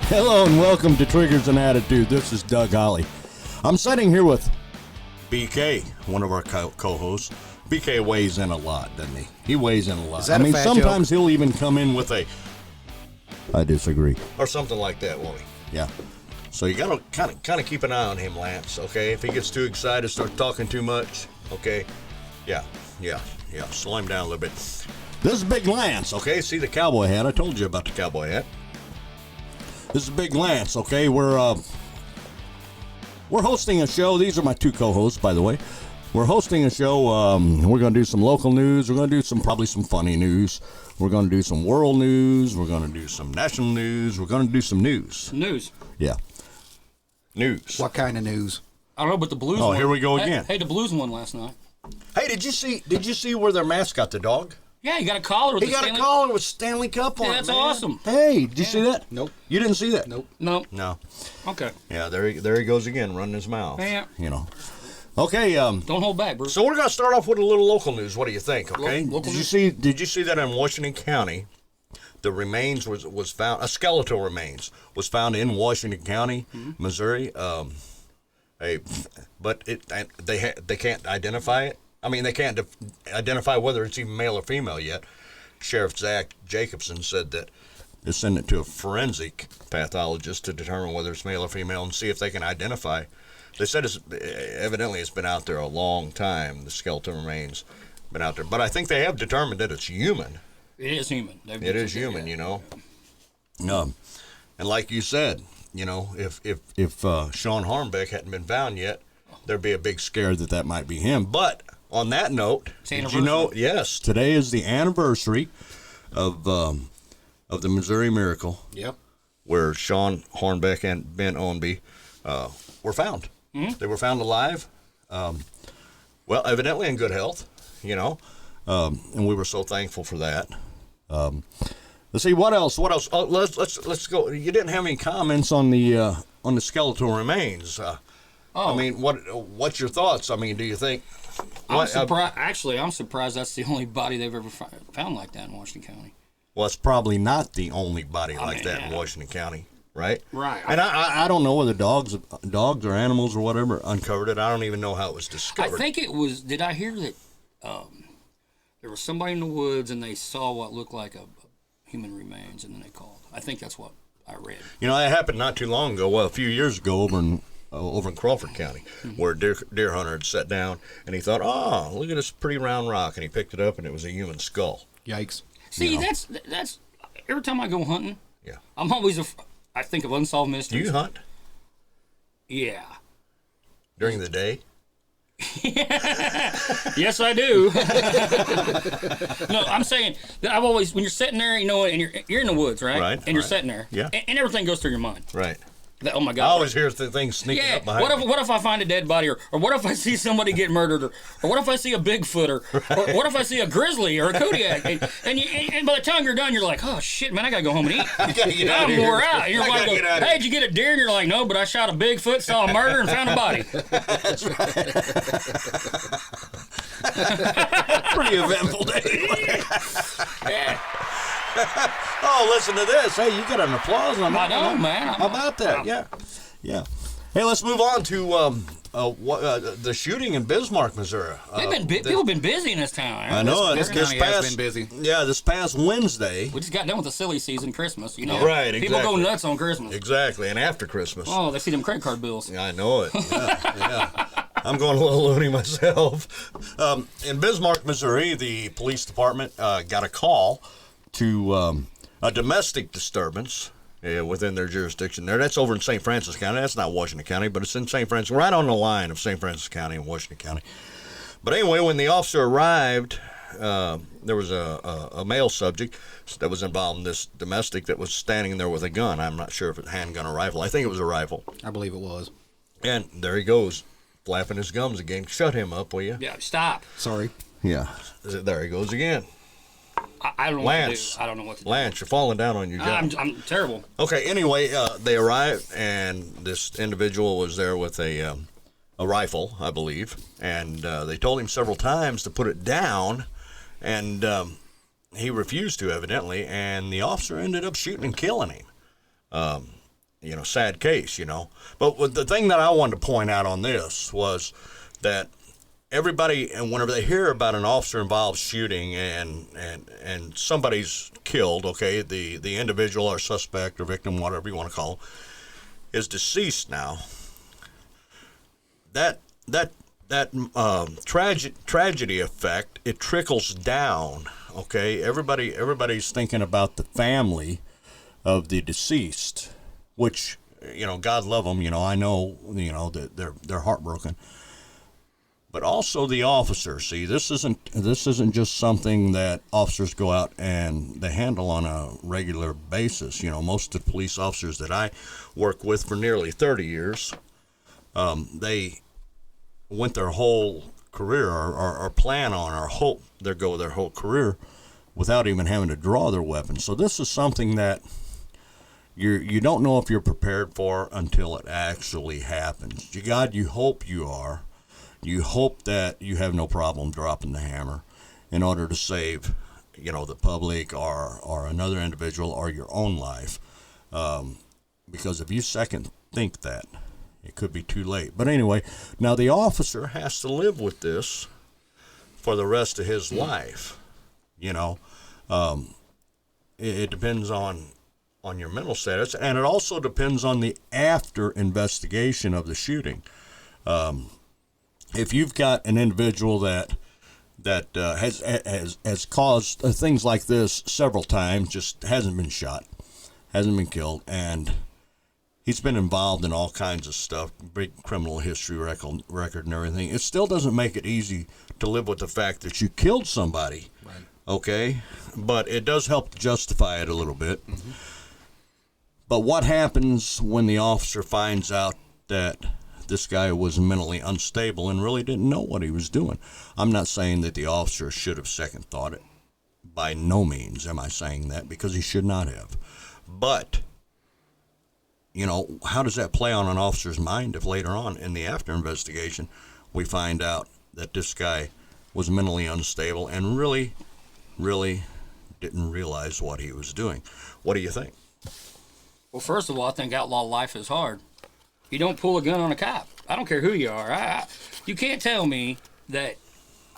Hello and welcome to Triggers and Attitude. This is Doug Holly. I'm sitting here with BK, one of our co-hosts. BK weighs in a lot, doesn't he? He weighs in a lot. Is that a fat sometimes joke? he'll even come in with a, I disagree, or something like that, won't he? Yeah. So you gotta kind of keep an eye on him, Lance. Okay, if he gets too excited, start talking too much. Okay, yeah. Slow him down a little bit. This is Big Lance. Okay, see the cowboy hat? I told you about the cowboy hat. This is Big Lance. Okay, we're hosting a show. These are my two co-hosts, by the way. We're hosting a show. We're going to do some local news. We're going to do probably some funny news. We're going to do some world news. We're going to do some national news. We're going to do some news. News. Yeah. News. What kind of news? I don't know, but the Blues. Oh, won. here we go again. Hey, the Blues won last night. Hey, did you see where their mascot, the dog? Yeah, you got a collar with He the got Stanley. a collar with Stanley Cup on Yeah, it. that's man. awesome. Hey, did you see that? Nope. You didn't see that? Nope. No. No. Okay. Yeah, there he goes again, running his mouth. Yeah. You know. Okay. Don't hold back, Bruce. So we're going to start off with a little local news. What do you think? Okay. Local Did you news? see that in Washington County, the remains was found, a skeletal remains was found in Washington County, Missouri. But they can't identify it. I mean, they can't identify whether it's even male or female yet. Sheriff Zach Jacobson said that they send it to a forensic pathologist to determine whether it's male or female and see if they can identify. They said evidently it's been out there a long time. The skeleton remains been out there, but I think they have determined that it's human. It is human. It is human, you know. And like you said, you know, if Sean Hornbeck hadn't been found yet, there'd be a big scare that might be him. But on that note, did you know? Yes, today is the anniversary of the Missouri Miracle. Yep. Where Sean Hornbeck and Ben Ownby were found. Mm-hmm. They were found alive. Well, evidently in good health, you know, and we were so thankful for that. Let's see what else. Oh, let's go. You didn't have any comments on the skeletal remains. I mean, what's your thoughts? I mean, do you think? I'm surprised. Actually, I'm surprised that's the only body they've ever found like that in Washington County. Well, it's probably not the only body like that in Washington County, right? Right. And I don't know whether dogs or animals or whatever uncovered it. I don't even know how it was discovered. I think it was. Did I hear that there was somebody in the woods and they saw what looked like a human remains, and then they called. I think that's what I read. You know, that happened not too long ago. Well, a few years ago over in Crawford County, where a deer hunter had sat down and he thought, "Oh, look at this pretty round rock," and he picked it up and it was a human skull. Yikes. See, that's every time I go hunting. Yeah. I'm always I think of unsolved Do mysteries. you hunt Yeah. during the day? Yes, I do. No, I'm saying that I've always, when you're sitting there, you know, and you're in the woods, right? Right, And you're right. sitting there. Yeah. And everything goes through your mind. Right. That, oh my I God. always hear things sneaking Yeah. up behind What if I find a dead body, or what if I see somebody get murdered, or what if I see a Bigfoot, or what if I see a grizzly or a Kodiak, and by the time you're done, you're like, oh shit, man, I gotta go home and eat. You gotta get out of I'm here. wore out. You're I like, gotta get out of hey, did you get a deer? And you're like, no, but I shot a Bigfoot, saw a murder, and found a body. That's right. Pretty eventful day. Yeah. Oh, listen to this. Hey, you got an applause on that. I know, man. How about that? Yeah. Hey, let's move on to the shooting in Bismarck, Missouri. People have been busy in this town. I know. This This county past, has been busy. Yeah, this past Wednesday. We just got done with the silly season, Christmas. You know, Right, People go exactly. nuts on Christmas. Exactly, and after Christmas. Oh, they see them credit card bills. I know it. Yeah. I'm going a little loony myself. In Bismarck, Missouri, the police department got a call to a domestic disturbance within their jurisdiction there. That's over in St. Francis County. That's not Washington County, but it's in St. Francis, right on the line of St. Francis County and Washington County. But anyway, when the officer arrived, there was a male subject that was involved in this domestic that was standing there with a gun. I'm not sure if it's a handgun or rifle. I think it was a rifle. I believe it was. And there he goes, flapping his gums again. Shut him up, will you? Yeah, stop. Sorry. Yeah. There he goes again. I don't know Lance. what to do. I don't know what to do. Lance, you're falling down on your job. I'm terrible. Okay, anyway, they arrived, and this individual was there with a rifle, I believe, and they told him several times to put it down, and he refused to, evidently, and the officer ended up shooting and killing him. sad case, But the thing that I wanted to point out on this was that everybody, and whenever they hear about an officer-involved shooting and somebody's killed, okay, the individual or suspect or victim, whatever you want to call him, is deceased now. That tragedy effect, it trickles down. Okay, everybody's thinking about the family of the deceased, which God love them. I know that they're heartbroken, but also the officer. See, this isn't just something that officers go out and they handle on a regular basis. Most of the police officers that I work with for nearly 30 years, they went their whole career or plan on or hope they go their whole career without even having to draw their weapon. So this is something that you don't know if you're prepared for until it actually happens. You hope you are. You hope that you have no problem dropping the hammer in order to save, the public or another individual or your own life. Because if you second think that, it could be too late. But anyway, now the officer has to live with this for the rest of his life. It depends on your mental status, and it also depends on the after investigation of the shooting. If you've got an individual that has caused things like this several times, just hasn't been shot, hasn't been killed, and he's been involved in all kinds of stuff, big criminal history record and everything, it still doesn't make it easy to live with the fact that you killed somebody. Right. Okay? But it does help to justify it a little bit. Mm-hmm. But what happens when the officer finds out that this guy was mentally unstable and really didn't know what he was doing? I'm not saying that the officer should have second thought it. By no means am I saying that, because he should not have. But how does that play on an officer's mind if later on in the after investigation we find out that this guy was mentally unstable and really, really didn't realize what he was doing? What do you think? Well, first of all, I think outlaw life is hard. You don't pull a gun on a cop. I don't care who you are. You can't tell me that.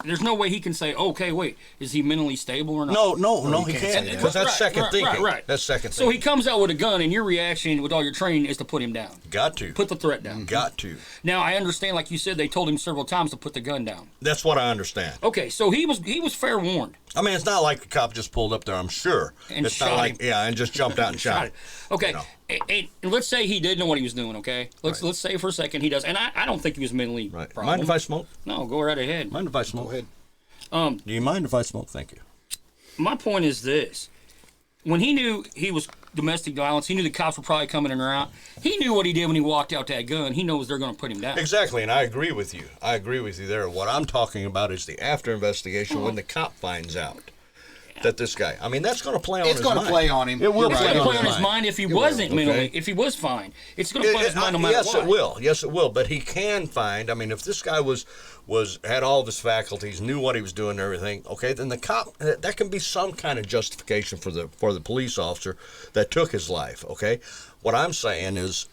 There's no way he can say, okay, wait, is he mentally stable or not? No, he can't. Because that's second thinking. Right. That's second thinking. So he comes out with a gun, and your reaction with all your training is to put him down. Got to. Put the threat down. Got to. Now, I understand, like you said, they told him several times to put the gun down. That's what I understand. Okay, so he was fair warned. I mean, it's not like the cop just pulled up there, I'm sure. And it's shot not like, him. and just jumped out and shot him. Okay, and let's say he did know what he was doing, okay? Let's say for a second he does. And I don't think he was mentally Right. problem. Mind if I smoke? No, go right ahead. Mind if I smoke? Go ahead. Do you mind if I smoke? Thank you. My point is this. When he knew he was domestic violence, he knew the cops were probably coming in or out. He knew what he did when he walked out that gun. He knows they're going to put him down. Exactly, and I agree with you. I agree with you there. What I'm talking about is the after investigation when the cop finds out that this guy, I mean, that's going to play on his mind. It's going to play on him. It will It's play going to play on on his mind if he wasn't mentally, if he was fine. It's going to play on his mind no matter yes, what. it will. Yes, it will. But he can find. I mean, if this guy had all of his faculties, knew what he was doing, and everything. Okay, then the cop, that can be some kind of justification for the police officer that took his life. Okay, what I'm saying is,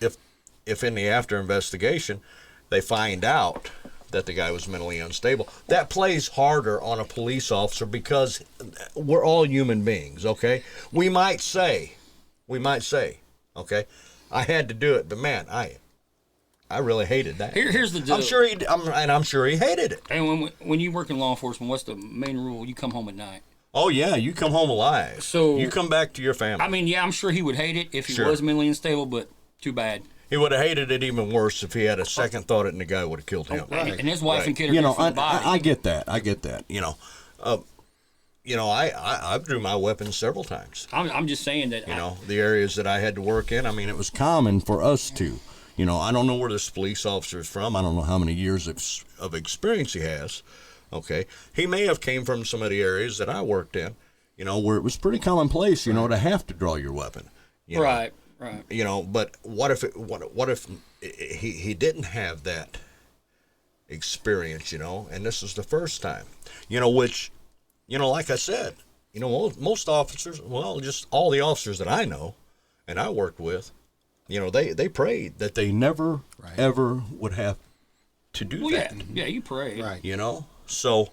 if in the after investigation they find out that the guy was mentally unstable, that plays harder on a police officer because we're all human beings. Okay, we might say, okay, I had to do it, but man, I really hated that. Here's the deal. I'm sure he hated it. And when you work in law enforcement, what's the main rule? You come home at night. Oh yeah, you come home alive. So you come back to your family. I mean, yeah, I'm sure he would hate it if he Sure. was mentally unstable, but too bad. He would have hated it even worse if he had a second thought and the guy would have killed him. And his wife and kid are You here know, for the body. I get that. I drew my weapon several times. I'm just saying that. The areas that I had to work in. I mean, it was Common for us to. I don't know where this police officer is from. I don't know how many years of experience he has. Okay, he may have came from some of the areas that I worked in. Where it was pretty commonplace, to have to draw your weapon. Right. But what if he didn't have that experience, and this is the first time, which, like I said, most officers, well, just all the officers that I know and I worked with, they prayed that they never ever would have to do that. Yeah, you pray. Right. So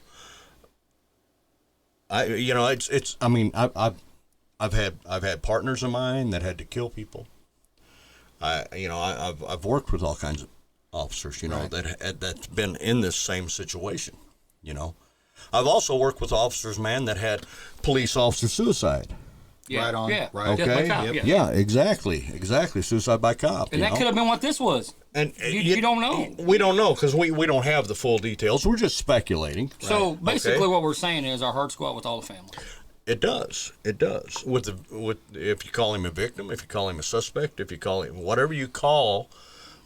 I've had partners of mine that had to kill people. I've worked with all kinds of officers, that's been in this same situation. I've also worked with officers, man, that had police officer suicide. Yeah. Right on. Yeah. Right. Death by Okay. cop, Yep. Yeah, exactly. Suicide by cop. And that could have been what this was. And You don't know. We don't know because we don't have the full details. We're just speculating. So basically, Okay. what we're saying is our hearts go out with all the families. It does. It does. With if you call him a victim, if you call him a suspect, if you call him whatever you call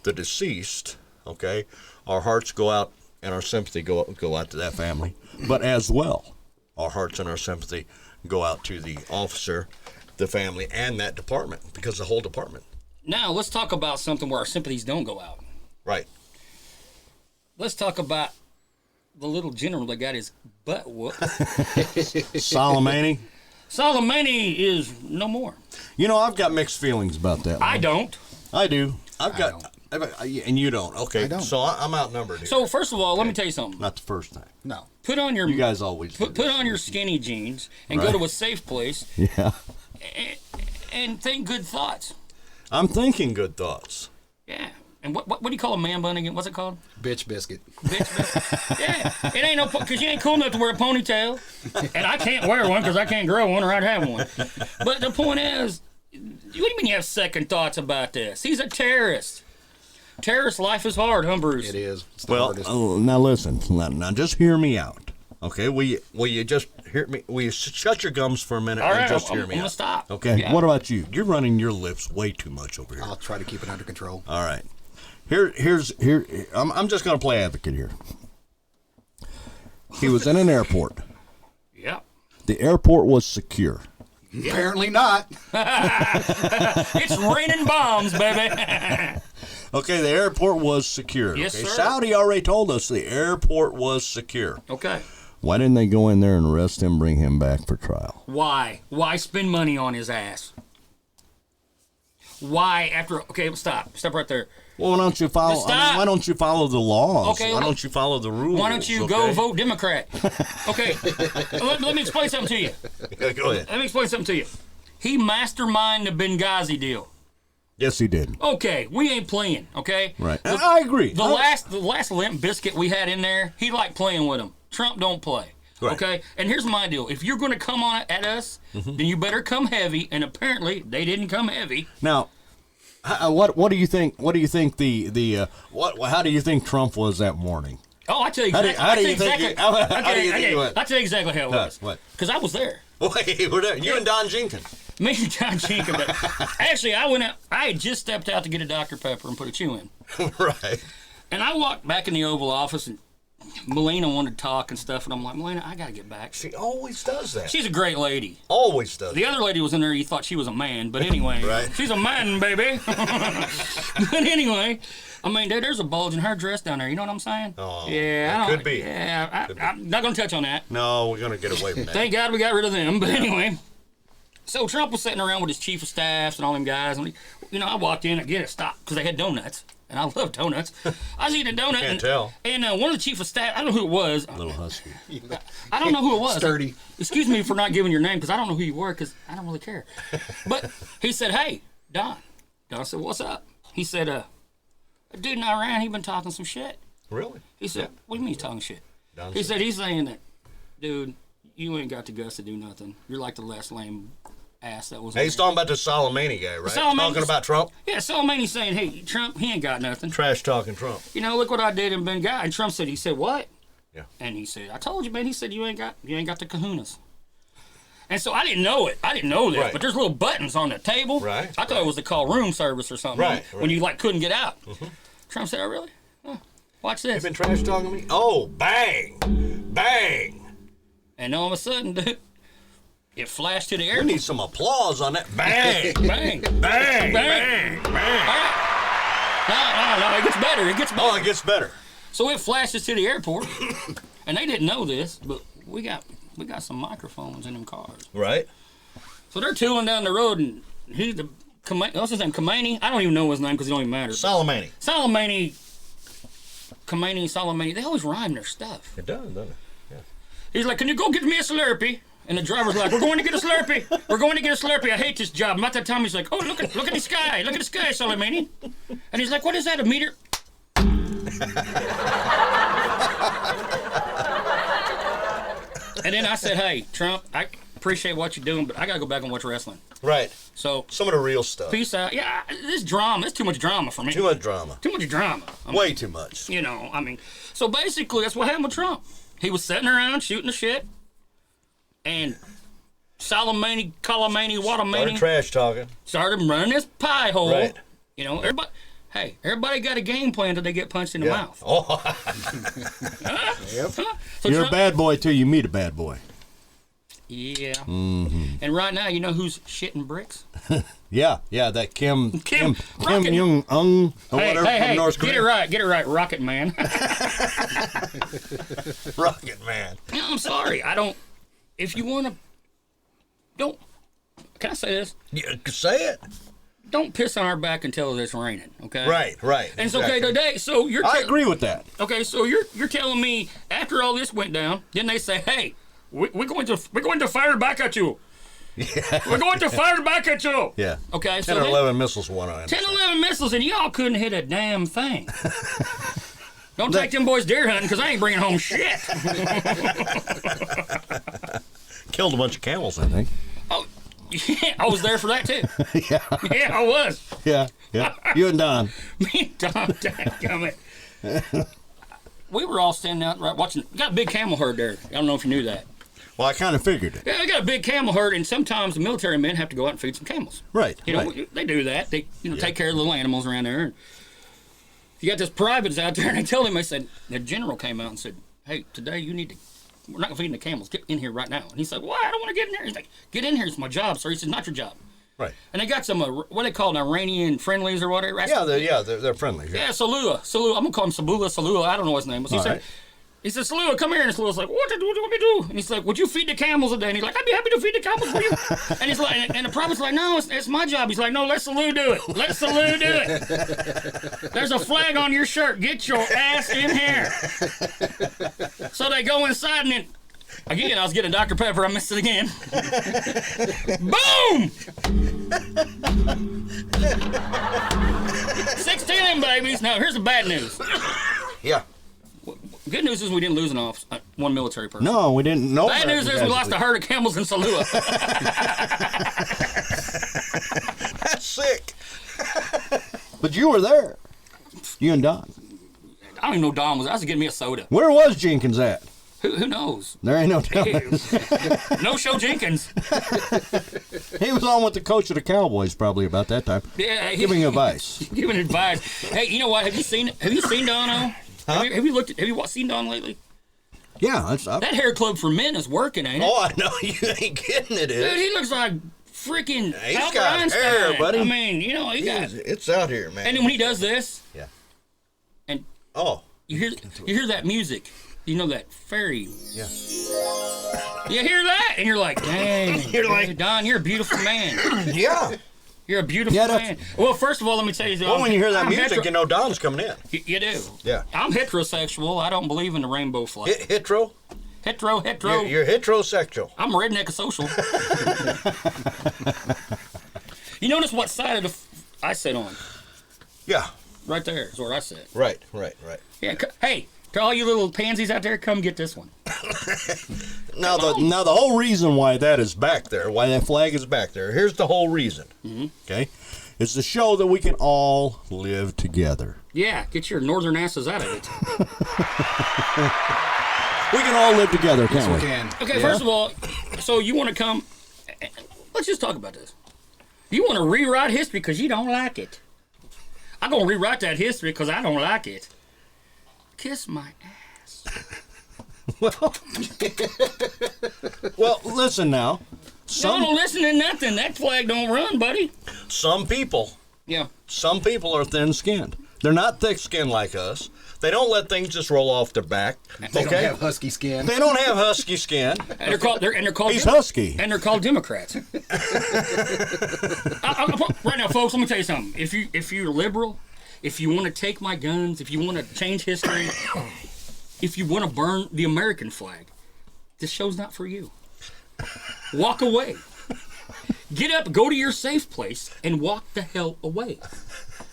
the deceased, okay, our hearts go out and our sympathy go out to that family. But as well, our hearts and our sympathy go out to the officer, the family, and that department, because the whole department. Now let's talk about something where our sympathies don't go out. Right. Let's talk about the little general that got his butt whooped. Soleimani. Soleimani is no more. I've got mixed feelings about that one. I don't. I do. And you don't. Okay. I don't. So I'm outnumbered here. So first of all, let me tell you something. Not the first time. No. Put on your You guys always do put this. on your skinny jeans and Right. go to a safe place Yeah. and think good thoughts. I'm thinking good thoughts. Yeah. And what do you call a man bun again? What's it called? Bitch biscuit. Bitch. Yeah. It ain't no because you ain't cool enough to wear a ponytail, and I can't wear one because I can't grow one or I'd have one. But the point is, what do you mean you have second thoughts about this? He's a terrorist. Terrorist life is hard, huh, Bruce? It is. It's the Well, hardest. now listen. Now just hear me out. Okay? Will you just hear me? Will you shut your gums for a minute All right, and just I'm hear me gonna out? stop. Okay. Yeah. What about you? You're running your lips way too much over here. I'll try to keep it under control. All right. Here's. I'm just gonna play advocate here. He was in an airport. Yeah. The airport was secure. Apparently not. It's raining bombs, baby. Okay, the airport was secure. Yes, okay? sir. Saudi already told us the airport was secure. Okay. Why didn't they go in there and arrest him, bring him back for trial? Why? Why spend money on his ass? Why after? Okay, stop right there. Well, why don't you follow? Just stop. why don't you follow the laws? Okay, Why don't you follow the rules? Why don't you go vote Democrat? Okay, let me explain something to you. Go ahead. Let me explain something to you. He masterminded the Benghazi deal. Yes, he did. Okay, we ain't playing. Okay, Right. And I agree. The last Limp Biscuit we had in there, he liked playing with him. Trump don't play. Right. Okay, and here's my deal: if you're going to come on at us, then you better come heavy. And apparently, they didn't come heavy. Now, what do you think? What do you think How do you think Trump was that morning? Oh, I tell you How do- exactly. how do you think he- how do you think he was? I tell you exactly how it was. What? Because I was there. Wait, we're there. You and Don Jenkins. Me and John Jenkins. Actually, I went out. I had just stepped out to get a Dr. Pepper and put a chew in. Right. And I walked back in the Oval Office, and Melina wanted to talk and stuff. And I'm like, Melina, I got to get back. She always does that. She's a great lady. Always does. The other lady was in there. You thought she was a man, but anyway, Right. she's a man, baby. But anyway, I mean, there's a bulge in her dress down there. You know what I'm saying? Oh, yeah, that I don't, could be. Yeah, I'm not gonna touch on that. No, we're gonna get away from that. Thank God we got rid of them. But anyway, so Trump was sitting around with his chief of staffs and all them guys, and I walked in again and stopped because they had donuts. And I love donuts. I was eating a donut. Can't tell. And one of the chief of staff, I don't know who it was. Little husky. I don't know who it was. Sturdy. Excuse me for not giving your name because I don't know who you were because I don't really care. But he said, "Hey, Don." Don said, "What's up?" He said, "A dude in Iran, he been talking some shit." Really? He said, "What do you mean he's talking shit?" Don He said- said, "He's saying that, dude, you ain't got the guts to do nothing. You're like the last lame ass that was." Hey, he's talking about the Soleimani guy, right? Soleimani- Talking about Trump. Yeah, Soleimani's saying, "Hey, Trump, he ain't got nothing. Trash talking Trump. You know, look what I did in Benghazi." And Trump said, "He said what?" Yeah. And he said, "I told you, man." He said, "You ain't got the kahunas." And so I didn't know it. I didn't know this, Right. but there's little buttons on the table. Right, I thought it was to call room service or something. Right, When right. you couldn't get out. Trump said, "Oh, really? Huh. Watch this." You've been trash talking me? Oh, bang! Bang! And all of a sudden, dude, it flashed to the air. We need some applause on that. Bang! Bang! Bang! Bang! Bang! Bang! No, it gets better. It gets better. Oh, it gets better. So it flashes to the airport, and they didn't know this, but we got some microphones in them cars. Right? So they're tooling down the road, and the what's his name? Khomeini? I don't even know his name because it don't even matter. Soleimani. Soleimani. Soleimani. They always rhyme their stuff. It does, doesn't it? Yeah. He's like, can you go get me a Slurpee? And the driver's like, we're going to get a Slurpee. We're going to get a Slurpee. I hate this job. About that time, he's like, oh, look at the sky. Look at the sky, Soleimani. And he's like, what is that, a meter? And then I said, hey, Trump, I appreciate what you're doing, but I got to go back and watch wrestling. Right. So, Some of the real stuff. peace out. Yeah, this drama, it's too much drama for me. Too much drama. Too much drama. I mean, Way too much. You know, I mean, so basically that's what happened with Trump. He was sitting around shooting the shit, and Soleimani, Started Watamani trash talking. started running this pie hole. Right. You know, everybody got a game plan till they get punched in the mouth. Oh, Yep. So You're Trump- a bad boy till you meet a bad boy. Yeah. And right now, you know who's shitting bricks? Yeah, that Kim Rocket- Jong Un or Hey, whatever from North get Korea. it right, Rocket Man. Rocket Man. No, I'm sorry, I don't. If you want to, don't. Can I say this? Yeah, say it. Don't piss on our back until it's raining, okay? Right. And it's okay exactly. today. So you're. I agree with that. Okay, so you're telling me after all this went down, then they say, hey, we're going to fire back at you. Yeah. We're going to fire back at you. Yeah. Okay, 10 so or then- 11 missiles went on. 10, 11 missiles, and y'all couldn't hit a damn thing. Don't take them boys deer hunting, because I ain't bringing home shit. Killed a bunch of camels, I think. Oh, yeah, I was there for that too. Yeah, I was. Yeah. You and Don. Me and Tom, dadgummit. We were all standing out right watching. We got a big camel herd there. I don't know if you knew that. Well, I kind of figured it. Yeah, we got a big camel herd, and sometimes the military men have to go out and feed some camels. Right. You know, right. they do that. They, take care of the little animals around there. You got this privates out there, and they told him, they said, the general came out and said, hey, today you need to, we're not feeding the camels. Get in here right now. And he said, why? I don't want to get in there. He's like, get in here. It's my job, sir. He said, not your job. Right. And they got some, what they call Iranian friendlies or whatever. They're friendly. Yeah, Salula. I'm going to call him Salula. I don't know his name. But he said, Salula, come here. And Salula's like, what do you want me to do? And he's like, would you feed the camels today? And he's like, I'd be happy to feed the camels for you. And he's like, and the prophet's like, no, it's my job. He's like, no, let Salula do it. Let Salula do it. There's a flag on your shirt. Get your ass in here. So they go inside, and then, again, I was getting Dr. Pepper. I missed it again. Boom! 16 of them babies. Now, here's the bad news. Yeah. Good news is we didn't lose one military person. No, we didn't know. Bad news is we lost a herd of camels in Salua. That's sick. But you were there. You and Don. I don't even know Don was. I was getting me a soda. Where was Jenkins at? Who knows? There ain't no telling. No Show Jenkins. He was on with the coach of the Cowboys probably about that time, Yeah, giving advice. giving advice. Hey, you know what? Have you seen Don? Have you seen Don lately? Yeah, that's up. That hair club for men is working, ain't it? Oh, I know. You ain't getting it, Dude, is. he looks like freaking He's Albert got Einstein. hair, buddy. I mean, he got. It's out here, man. And then when he does this, Yeah. and Oh. you hear that music, you know that fairy. Yeah. You hear that, and you're like, dang, You're like- Don, you're a beautiful man. Yeah. You're a beautiful Yeah, that's- man. Well, first of all, let me tell you. Well, when you hear that I'm music, you know Don's coming in. You do. Yeah. I'm heterosexual. I don't believe in the rainbow flag. Hetero? Hetero. You're heterosexual. I'm redneck social. You notice what side of I sit on? Yeah. Right there is where I sit. Right. Yeah. Hey, to all you little pansies out there, come get this one. Now the whole reason why that is back there, why that flag is back there, here's the whole reason. Okay, it's to show that we can all live together. Yeah, get your northern asses out of it. We can all live together, Yes, can't we we? can. Okay, first of all, so you want to come? Let's just talk about this. You want to rewrite history because you don't like it. I'm gonna rewrite that history because I don't like it. Kiss my ass. Well, listen now. Don't listen to nothing. That flag don't run, buddy. Some people Yeah. are thin-skinned. They're not thick-skinned like us. They don't let things just roll off their back. They don't have husky skin. They don't have husky skin. And they're called. They're called. He's husky. And they're called Democrats. Right now, folks, let me tell you something. If you're liberal, if you want to take my guns, if you want to change history, if you want to burn the American flag, this show's not for you. Walk away. Get up, go to your safe place, and walk the hell away.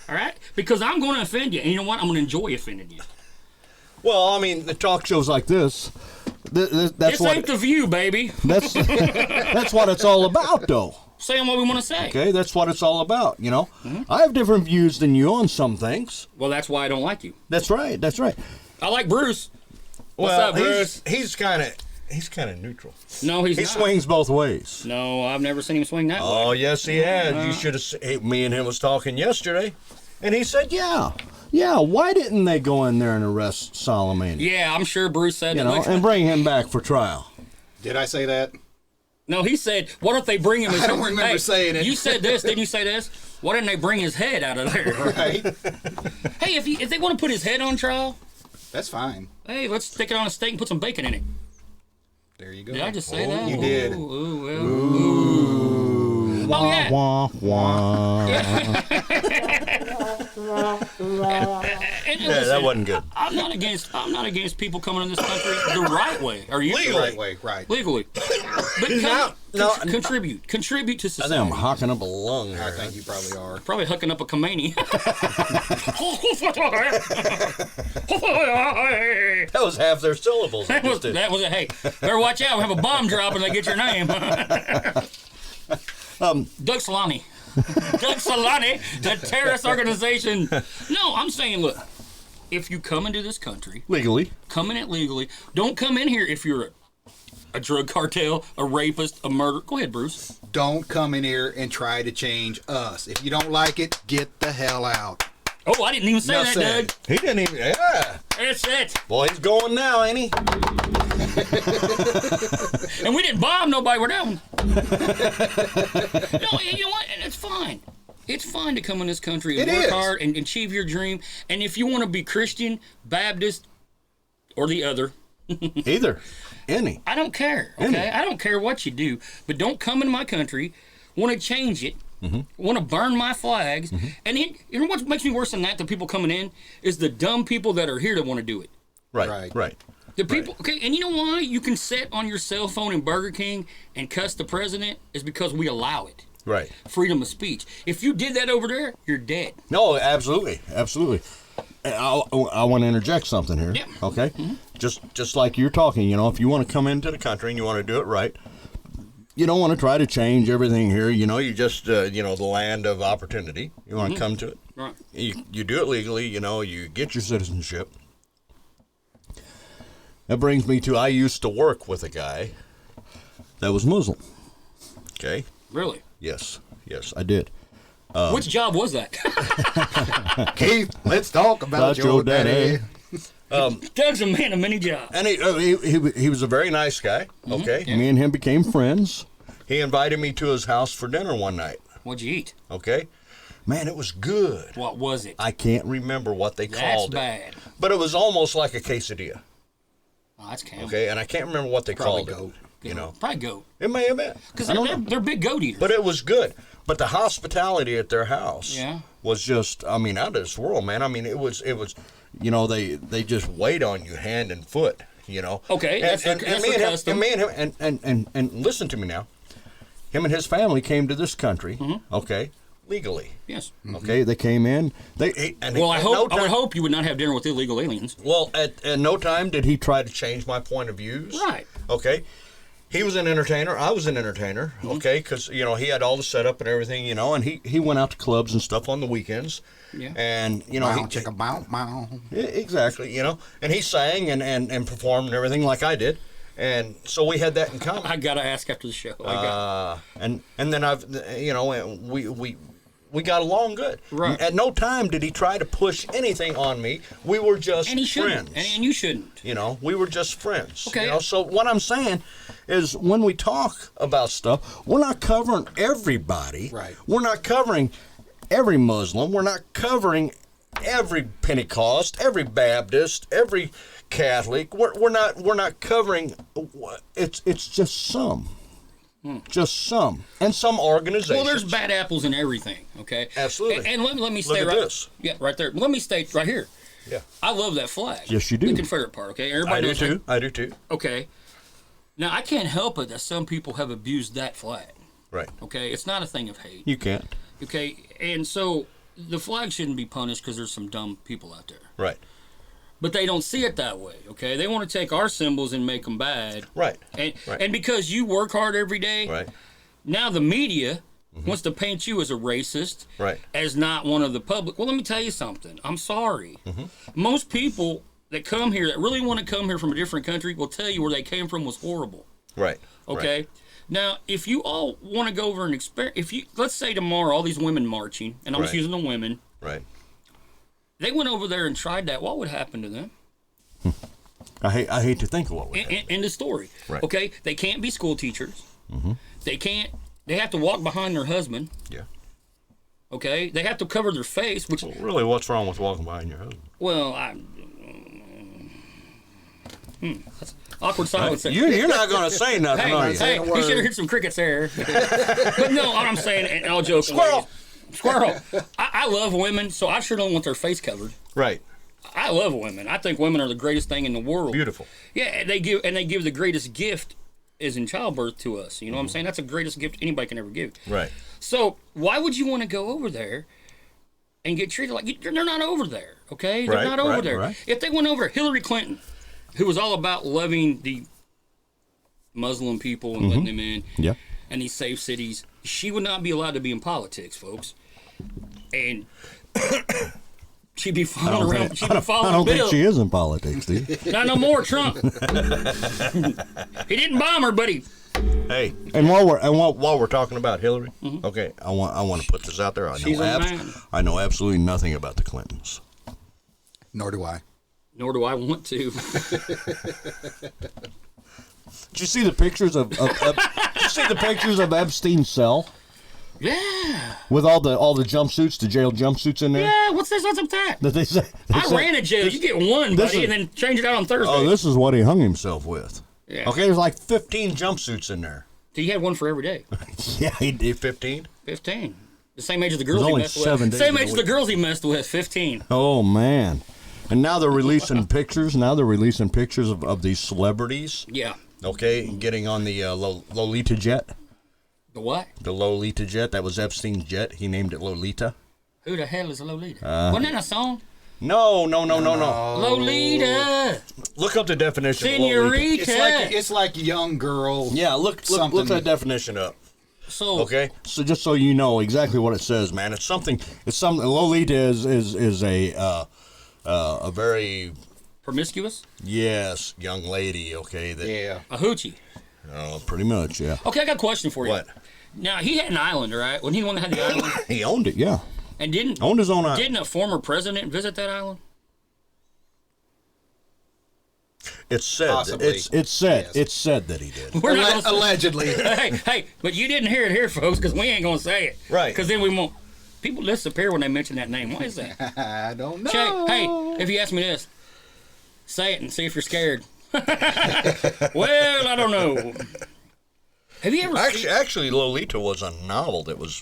All right? Because I'm going to offend you, and you know what? I'm going to enjoy offending you. Well, I mean, The talk shows like this, that's This what ain't the View, baby. that's that's what it's all about, though. Saying what we want to say. Okay, that's what it's all about. I have different views than you on some things. Well, that's why I don't like you. That's right. That's right. I like Bruce. What's well, up, Bruce? he's kind of neutral. No, he's He not. swings both ways. No, I've never seen him swing that way. Oh, yes, he has. You should have. Me and him was talking yesterday, and he said, Yeah. Why didn't they go in there and arrest Soleimani? Yeah, I'm sure Bruce said that. And bring him back for trial. Did I say that? No, he said, "What if they bring him his?" I don't remember saying it. You said this, didn't you say this? Why didn't they bring his head out of there? Right. Hey, if they want to put his head on trial, That's fine. hey, let's stick it on a steak and put some bacon in it. There you go. Did I just say that? you did. Ooh. Oh yeah. Wah, wah. And yeah, listen, that wasn't good. I'm not against people coming in this country the right way. Are you? The Legally. right way, right. Legally. But contribute to I think society. I'm hocking up a lung I here. think you probably are. Probably hooking up a Kamani. That was half their syllables. that was it. Hey, better watch out. We have a bomb drop and they get your name. Doug Solani. Doug Solani, the terrorist organization. No, I'm saying, look, if you come into this country, Legally. come in it legally. Don't come in here if you're a drug cartel, a rapist, a murderer. Go ahead, Bruce. Don't come in here and try to change us. If you don't like it, get the hell out. Oh, I didn't even say Enough that, said. Doug. He didn't even. Yeah. That's it. Boy, he's going now, ain't he? And we didn't bomb nobody with that one. No, you know what? And it's fine. It's fine to come in this country and It work is. hard and achieve your dream. And if you want to be Christian, Baptist, or the other, Either. Any. I don't care. Okay, I don't care what you do, but don't come in my country, want to change it, want to burn my flags, and then, you know what makes me worse than that? The people coming in is the dumb people that are here that want to do it. Right. Right. The people, okay, and you know why you can sit on your cell phone in Burger King and cuss the president is because we allow it. Right. Freedom of speech. If you did that over there, you're dead. No, absolutely. Absolutely. I want to interject something here. Yeah. Okay? Just like you're talking, if you want to come into the country and you want to do it right, you don't want to try to change everything here. You just, the land of opportunity. You want to come to it. Right. You do it legally, you get your citizenship. That brings me to, I used to work with a guy that was Muslim. Okay? Really? Yes, I did. Which job was that? Keith, let's talk about your daddy. Doug's a man of many jobs. And he was a very nice guy. Okay. Me and him became friends. He invited me to his house for dinner one night. What'd you eat? Okay. Man, it was good. What was it? I can't remember what they That's called bad. it. But it was almost like a quesadilla. Oh, that's camel. Okay. And I can't remember what they Probably called goat. it. Probably goat. It may have been. Because I don't know. they're big goat eaters. But it was good. But the hospitality at their house was just, out of this world, man. It was, they just wait on you hand and foot, Okay, that's and their me and him, custom. and me and him, and listen to me now. Him and his family came to this country, okay, legally. Yes. Okay, they came in. Well, I would hope you would not have dinner with illegal aliens. Well, at no time did he try to change my point of views. Right. Okay. He was an entertainer. I was an entertainer. Okay, because he had all the setup and everything. And he went out to clubs and stuff on the weekends. Yeah. And Bow, he chicka, bow, bow. Yeah, exactly. And he sang and performed and everything like I did. And so we had that in common. I gotta ask after the show. And then we got along good. Right. At no time did he try to push anything on me. We were just And he shouldn't. friends. And you shouldn't. We were just friends. Okay. So what I'm saying is when we talk about stuff, we're not covering everybody. Right. We're not covering every Muslim. We're not covering every Pentecost, every Baptist, every Catholic. We're not covering. It's just some. Just some. And some organizations. Well, there's bad apples in everything, okay? Absolutely. And let me Look stay at right this. Yeah, right there. Let me stay right here. Yeah. I love that flag. Yes, you do. The Confederate part, okay? Everybody I do knows too. that. I do too. Okay. Now, I can't help it that some people have abused that flag, Right. okay? It's not a thing of hate, You can't. okay? And so the flag shouldn't be punished because there's some dumb people out there. Right. But they don't see it that way, okay? They want to take our symbols and make them bad. Right. And, Right. and because you work hard every day, Right. now the media wants to paint you as a racist, Right. as not one of the public. Well, let me tell you something. I'm sorry. Most people that come here, that really want to come here from a different country, will tell you where they came from was horrible. Right. Okay? Right. Now, if you all want to go over and experience, let's say tomorrow, all these women marching, and I'm just Right. using the women, Right. they went over there and tried that, what would happen to them? I hate to think of what would happen. In the story. Right. Okay? They can't be school teachers. They have to walk behind their husband. Yeah. Okay? They have to cover their face, which, Well, really, what's wrong with walking behind your husband? well, that's awkward silence. You're not going to say nothing, are you? Hey, you should have heard some crickets there. But no, all I'm saying, and I'll joke. Squirrel. I love women, so I sure don't want their face covered. Right. I love women. I think women are the greatest thing in the world. Beautiful. Yeah, and they give the greatest gift is in childbirth to us. You know what I'm saying? That's the greatest gift anybody can ever give. Right. So why would you want to go over there and get treated like they're not over there? Okay, they're Right, not over right, there. right. If they went over, Hillary Clinton, who was all about loving the Muslim people and letting them in, Yeah. and these safe cities, she would not be allowed to be in politics, folks. And she'd be following around. She'd be I following don't Bill. think she is in politics, do you? Not no more, Trump. He didn't bomb her, but he. Hey, And while while we're talking about Hillary, okay, I want to put this out there. She's a man. I know absolutely nothing about the Clintons. Nor do I. Nor do I want to. Did you see the pictures of did you see the pictures of Epstein's cell Yeah. with all the jumpsuits, the jail jumpsuits in there? Yeah. What's this? What's up with that? That they say. I ran a jail. You get one, this buddy, is- and then change it out on Thursday. Oh, this is what he hung himself with. Yeah. Okay, there's like 15 jumpsuits in there. He had one for every day. yeah, he did. 15? 15. The same age as the girls There's he only messed 7 with. days Same in a age as the week. girls he messed with. 15. Oh man. And now they're releasing pictures. Now they're releasing pictures of these celebrities. Yeah. Okay, getting on the Lolita jet. The what? The Lolita jet. That was Epstein's jet. He named it Lolita. Who the hell is a Lolita? Wasn't that a song? No. Lolita, Look up the definition of Lolita. senorita. It's like young girl. Yeah, look Something. that definition up. So Okay. So just so you know exactly what it says, man. Man, it's something. Lolita is A very promiscuous, young lady. Okay. That, Yeah. a hoochie. pretty much, yeah. Okay, I got a question for you. What? Now he had an island, right? When he the one that had the island, He owned it, yeah. and didn't Owned his own island. didn't a former president visit that island? It's said. Possibly. It's It's said that he did. We're not gonna Allegedly. hey, but you didn't hear it here, folks, because we ain't gonna say it. Right. Because then we won't. People disappear when they mention that name. Why is that? I don't know. Check. Hey, if you ask me this, say it and see if you're scared. Well, I don't know. Have you ever seen? actually Lolita was a novel that was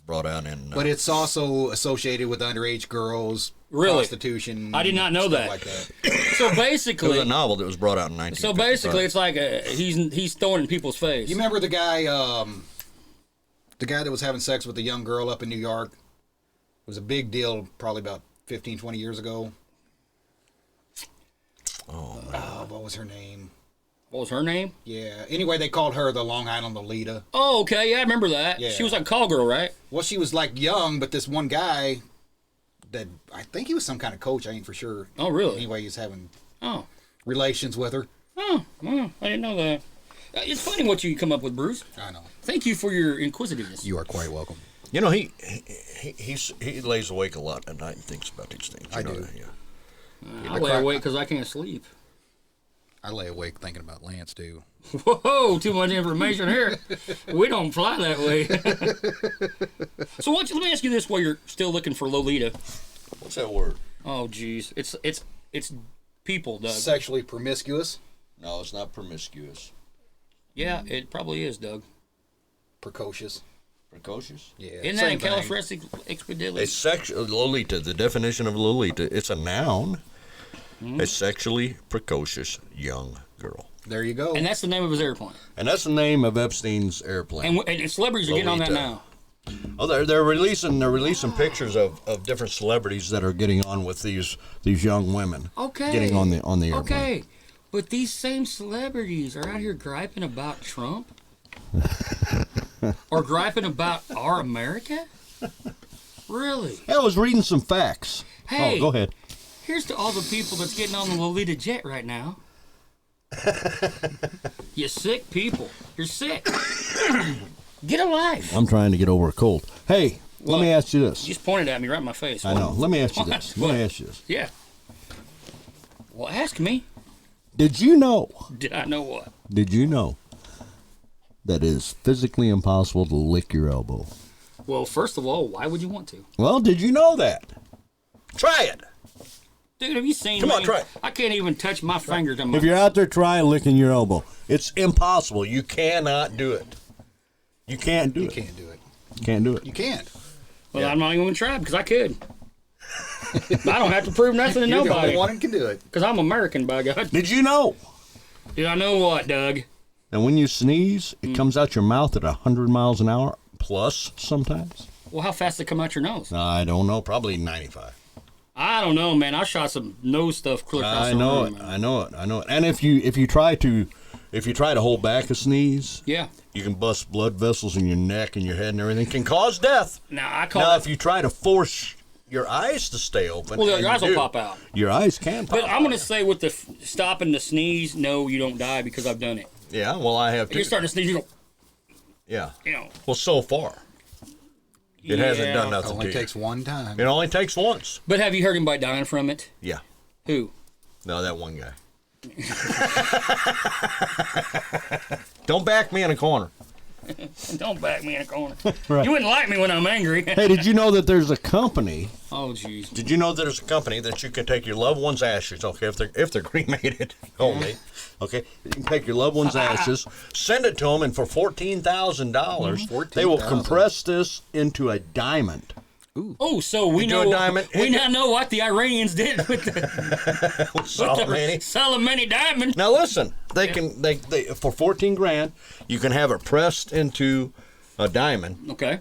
brought out in. But it's also associated with underage girls, Really? prostitution. I did not know stuff that. Like that. So it was a basically, novel that was brought out in 1955. so basically, it's like he's throwing in people's face. You remember the guy that was having sex with a young girl up in New York? It was a big deal probably about 15, 20 years ago. Oh, What was her name? What was her name? Yeah. Anyway, they called her the Long Island Lolita. Oh, okay. Yeah, I remember that. Yeah. She was like a call girl, right? Well, she was like young, but this one guy that I think he was some kind of coach. I ain't for sure. Oh, really? Anyway, he's having Oh, relations with her. oh, I didn't know that. It's funny what you come up with, Bruce. I know. Thank you for your inquisitiveness. You are quite welcome. you know he lays awake a lot at night and thinks about these things. You I know do. that, yeah. I lay awake because I can't sleep. I lay awake thinking about Lance too. Whoa, too much information here. We don't fly that way. So let me ask you this while you're still looking for Lolita. What's that word? Oh, geez. It's people, Doug. Sexually promiscuous, No, it's not promiscuous. Yeah, it probably is, Doug. precocious. Precocious? Yeah. Isn't that same in thing. Califragilistic? A sexual Lolita. The definition of Lolita. It's a noun. A sexually precocious young girl. There you go. And that's the name of his airplane. And that's the name of Epstein's airplane. And celebrities are getting on that Lolita. now. Oh, they're releasing pictures of different celebrities that are getting on with these young women. Okay. Getting on the airplane. Okay. But these same celebrities are out here griping about Trump? Or griping about our America? Really? Yeah, I was reading some facts. Hey. Oh, go ahead. Here's to all the people that's getting on the Lolita jet right now. You sick people. You're sick. Get a life. I'm trying to get over a cold. Hey, let me ask you You this. just pointed at me right in my face. I know. Let me ask you What? this. Let me ask you this. Yeah. Well, ask me. Did you know? Did I know what? Did you know that it is physically impossible to lick your elbow? Well, first of all, why would you want to? Well, did you know that? Try it. Dude, have you seen Come me? on, try it. I can't even touch my fingers on my... If you're out there, try licking your elbow. It's impossible. You cannot do it. You can't do You it. can't do it. Can't do it. You can't. Well, I'm not even going to try because I could. I don't have to prove nothing to You're the nobody only one that can do it. because I'm American, by God. Did you know Did I know what, Doug? that when you sneeze, it comes out your mouth at 100 miles an hour plus sometimes? Well, how fast did it come out your nose? I don't know. Probably 95. I don't know, man. I shot some nose stuff clear across I the know room, it. man. I know it. I know it. And if you try to hold back a sneeze, Yeah. you can bust blood vessels in your neck and your head and everything. Can cause death. Now, I call Now, it... if you try to force your eyes to stay open, Well, and your eyes you will do, pop out. Your eyes can pop. But I'm going to say with the stopping the sneeze, no, you don't die because I've done it. Yeah, well, I have If you're too. starting to sneeze, you go, Yeah. you know. Well, so far, it hasn't done It nothing only to takes one time. you. It only takes once. But have you heard anybody dying from it? Yeah. Who? No, that one guy. Don't back me in a corner. Don't back me in a corner. Right. You wouldn't like me when I'm angry. Hey, did you know that there's a company? Oh, jeez. Did you know there's a company that you can take your loved one's ashes? Okay, if they're cremated only. Okay, you can take your loved one's ashes, send it to them, and for $14,000, they will $14,000. compress this into a diamond. Oh, so we do a know diamond. we now know what the Iranians did with the Soleimani. Soleimani diamond. Now listen, they for 14 grand, you can have it pressed into a diamond Okay.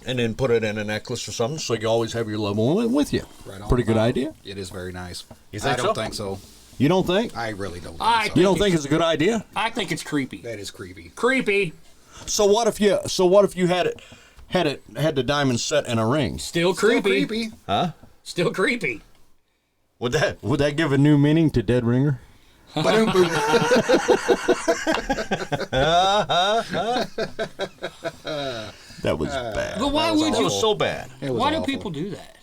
and then put it in a necklace or something, so you always have your loved Well, one. with you. Right on. Pretty good idea. It is very nice. You think I don't so? think so. You don't think? I really don't think I so. You don't think it's a good idea? I think it's creepy. That is creepy. Creepy. So what if you had the diamond set in a ring? Still Still creepy. creepy. Still creepy. Would that? Would that give a new meaning to dead ringer? Ba-dum-boom. That was bad. But why was would That you? was so bad. It was Why do awful. people do that?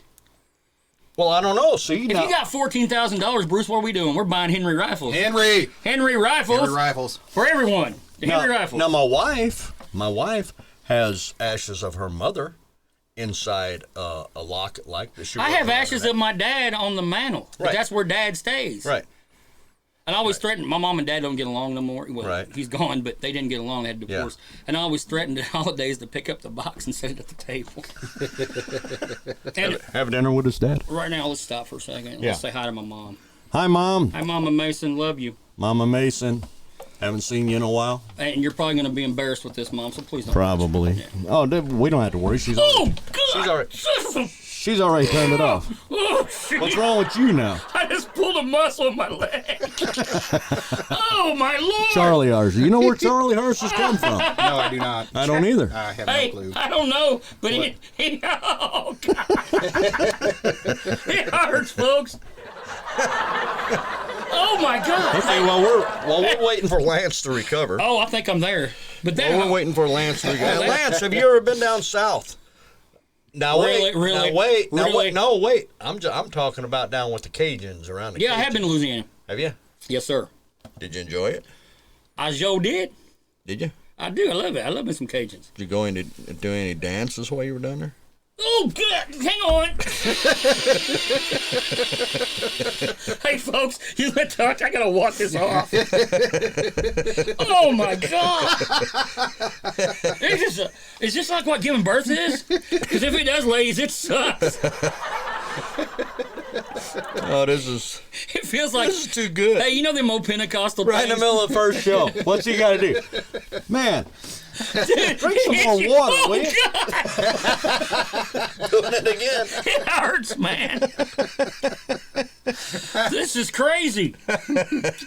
Well, I don't know. See, If now, you got $14,000, Bruce, what are we doing? We're buying Henry rifles. Henry. Henry rifles Henry rifles. for everyone. The now, Henry rifles. now my wife has ashes of her mother inside a locket like this. She I wrote have her ashes name. of my dad on the mantle. But Right. that's where Dad stays. Right. And I always threatened. My mom and dad don't get along no more. Well, Right. he's gone, but they didn't get along. They had divorce. And I always threatened at holidays to pick up the box and set it at the table. And Have dinner with his dad. right now, let's stop for a second. Yeah. Let's say hi to my mom. Hi, Mom. Hi, Mama Mason. Love you. Mama Mason. Haven't seen you in a while. And you're probably going to be embarrassed with this, Mom. So please don't. Probably. Oh, we don't have to worry. Oh God! She's all right. She's already turned it off. Oh, shit. What's wrong with you now? I just pulled a muscle in my leg. Oh my Lord! Charlie Horse. You know where Charlie Horses come from? No, I do not. I don't either. I have Hey, no clue. I don't know, but he oh God, it hurts, folks. Oh my God! Okay, while we're waiting for Lance to recover, Oh, I think I'm there. But then while we're waiting for Lance to recover. that- Lance, have you ever been down south? Now wait, Really? now wait, now Really? wait, no wait. I'm talking about down with the Cajuns around the. yeah, I Cajuns. have been to Louisiana. Have you? Yes, sir. Did you enjoy it? I sure did. Did you? I do. I love it. I love me some Cajuns. Did you go into do any dances while you were down there? Oh, good. Hang on. Hey, folks, you let touch. I gotta walk this off. Oh my God! Is this like what giving birth is? Because if it does, ladies, it sucks. Oh, this is too good. Hey, you know them old Pentecostal Right in the things? middle of the first show. What's he got to do? Man, drink some more water, Oh, will you? Doing it again. It hurts, man. This is crazy.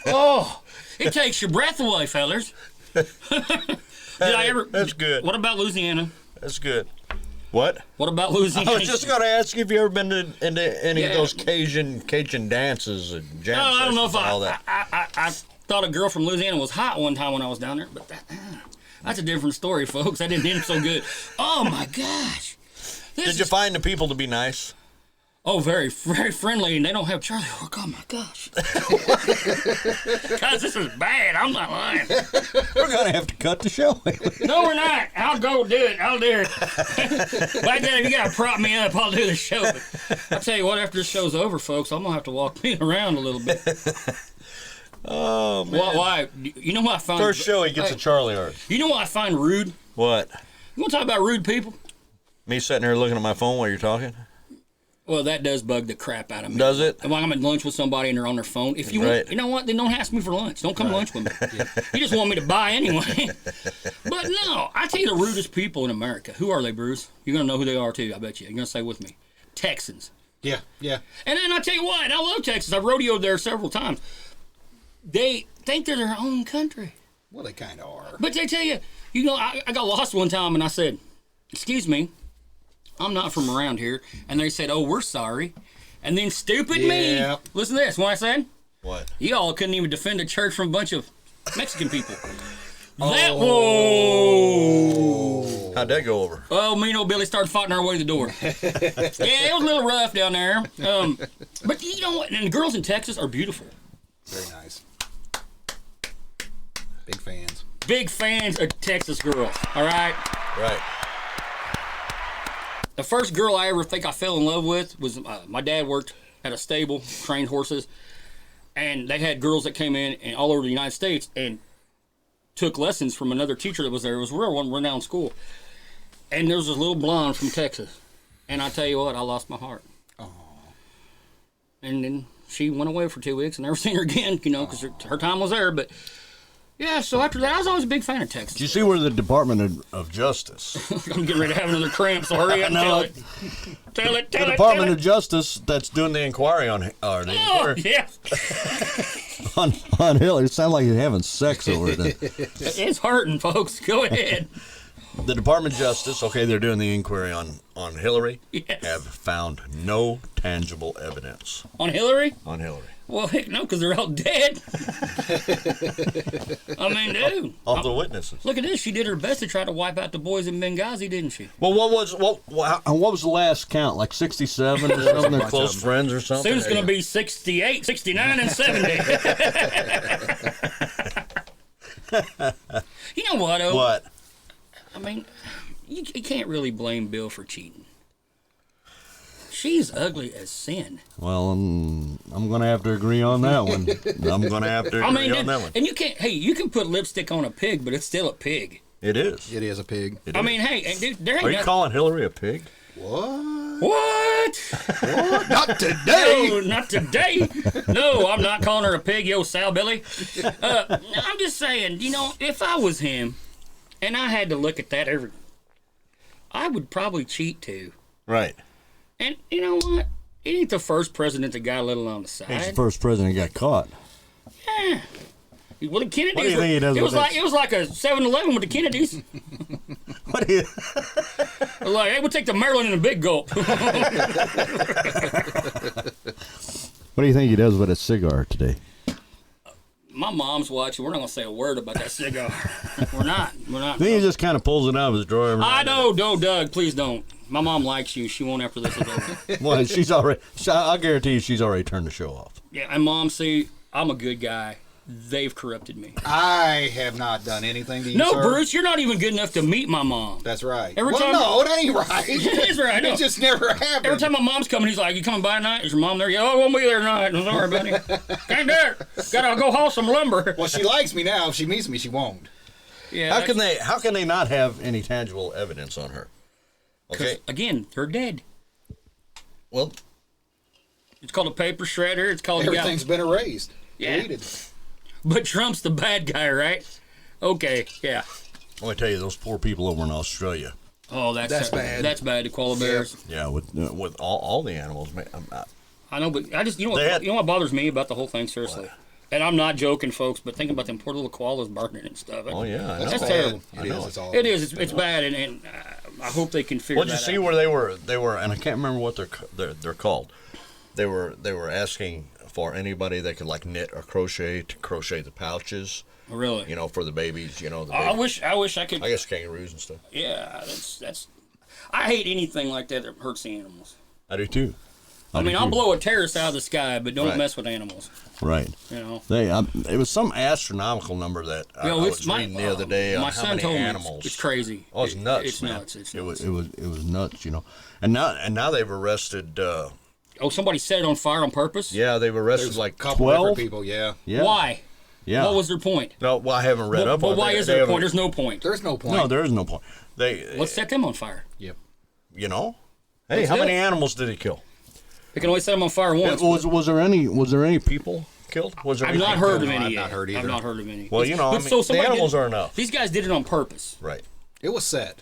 Oh, it takes your breath away, fellas. Did I ever? That's good. What about Louisiana? That's good. What? What about Louisiana? I was just going to ask you if you ever been into any of Yeah. those Cajun dances and jam No, I don't know if sessions and all that. I thought a girl from Louisiana was hot one time when I was down there, but that's a different story, folks. That didn't end so good. Oh my gosh. Did you find the people to be nice? Oh, very, very friendly, and they don't have Charlie horse. Oh my gosh. Guys, this is bad. I'm not lying. We're going to have to cut the show. No, we're not. I'll go do it. I'll do it. Back then, if you got to prop me up, I'll do the show. But I'll tell you what, after this show's over, folks, I'm going to have to walk me around a little bit. Oh, man. Why? You know what I find? First show, he gets a Charlie horse. You know what I find rude? What? You want to talk about rude people? Me sitting here looking at my phone while you're talking? Well, that does bug the crap out of me. Does it? When I'm at lunch with somebody and they're on their phone. If you Right. want, you know what? Then don't ask me for lunch. Don't come lunch with me. You just want me to buy anyway. But no, I tell you the rudest people in America. Who are they, Bruce? You're gonna know who they are too. I bet you. You're gonna say with me, Texans. Yeah, yeah. And then I tell you what, I love Texas. I've rodeoed there several times. They think they're their own country, Well, they kind of are. but they tell you, you know, I got lost one time and I said, "Excuse me, I'm not from around here," and they said, "Oh, we're sorry." And then stupid me. Yeah. Listen to this. What I said? What? Y'all couldn't even defend a church from a bunch of Mexican people. That whoa! How'd that go over? Oh, me and old Billy started fighting our way to the door. Yeah, it was a little rough down there. But you know what? And the girls in Texas are beautiful. Very nice. Big fans. Big fans of Texas girls. All right. Right. The first girl I ever think I fell in love with was my dad worked at a stable, trained horses, and they had girls that came in and all over the United States and took lessons from another teacher that was there. It was a real renowned school. And there was this little blonde from Texas. And I tell you what, I lost my heart. Oh. And then she went away for 2 weeks and never seen her again, you know, because her time was there. But yeah, so after that, I was always a big fan of Texas. Did you see where the Department of Justice, I'm getting ready to have another cramp, so hurry up and tell it. Tell it, tell the it, Department tell of Justice that's doing the inquiry on Oh, yeah. on Hillary. It sounds like you're having sex over it. It's hurting, folks. Go ahead. The Department of Justice, okay, they're doing the inquiry on Hillary, Yes. have found no tangible evidence On Hillary? on Hillary. Well, heck no, because they're all dead. I mean, dude. All the witnesses. Look at this. She did her best to try to wipe out the boys in Benghazi, didn't she? Well, what was the last count? Like 67 or something? They're close friends or something? Soon it's going to be 68, 69, and 70. You know what, though? What? I mean, you can't really blame Bill for cheating. She's ugly as sin. Well, I'm going to have to agree on that one. I'm going to have to I agree mean, on that one. and you can't. Hey, you can put lipstick on a pig, but it's still a pig. It is. It is a pig. I mean, hey, and dude, there ain't Are you nothing- calling Hillary a pig? What? What? Not today. No, not today. No, I'm not calling her a pig, yo, Sal Billy. I'm just saying, you know, if I was him, and I had to look at that I would probably cheat too. Right. And you know what? He ain't the first president that got a little on the side. He's the first president that got caught. Well, the Kennedys. What do you think he does it was with like this? it was like a 7-Eleven with the Kennedys. What do you... Like, hey, we'll take the Maryland in a big gulp. What do you think he does with a cigar today? My mom's watching. We're not gonna say a word about that cigar. We're not. I think he just kind of pulls it out of his drawer. every I now and know, Doug. Please don't. My mom likes you. She won't after this is over. then. Well, I'll guarantee you she's already turned the show off. Yeah, and Mom, see, I'm a good guy. they've corrupted me. I have not done anything to you, No, sir. Bruce, you're not even good enough to meet my mom. That's right. Every well, time- no, that ain't right. It is right, I know. It just never happened. Every time my mom's coming, he's like, "You coming by tonight? Is your mom there?" "Yeah, I won't be there tonight. I'm sorry, buddy. Can't do it. Gotta go haul some lumber." Well, she likes me now. If she meets me, she won't. Yeah. How can they not have any tangible evidence on her? Okay. Again, they're dead. Well, It's called a paper shredder. It's called Everything's been erased. Yeah. Deleted. But Trump's the bad guy, right? Okay, yeah. let me tell you, those poor people over in Australia. Oh, that's bad. That's bad. The koala bears. Yeah, with all the animals, man. I know, but I just you know They what, had- you know what bothers me about the whole thing, seriously. And I'm not joking, folks, but thinking about them poor little koalas burning and stuff. Oh yeah, I know. That's bad. terrible. It is. It's all. It is. It's bad, and I hope they can figure Well, that you see out. where they were, and I can't remember what they're called. They were asking for anybody that could like knit or crochet to crochet the pouches, Really? you know, for the babies, you know. The I baby, wish I could. I guess kangaroos and stuff. Yeah, that's. I hate anything like that hurts the animals. I do too. I mean, do I'll too. blow a terrace out of the sky, but don't Right. mess with animals. Right. You know. It was some astronomical number that I was reading the other day on my how son many told animals. me it's crazy. Oh, it's nuts, It's man. nuts. It's It nuts. was nuts, you know. And now they've arrested. Oh, somebody set it on fire on purpose? Yeah, they've arrested There's like a couple 12 different people. Yeah. Yeah. Why? Yeah. What was their point? No, well, I haven't read up But on it. why They- is they there a haven't- point? There's no point. There's no point. No, there is no point. They, Let's set them on fire. Yep. you know, hey, Let's how do many it. animals did he kill? They can only set them on fire once. Was there any people killed? Was there I've any not people heard of killed? any I've yet. not heard I've either. not heard of any. Well, you know, But I mean, so the somebody animals did- are enough. These guys did it on purpose. Right, It was set.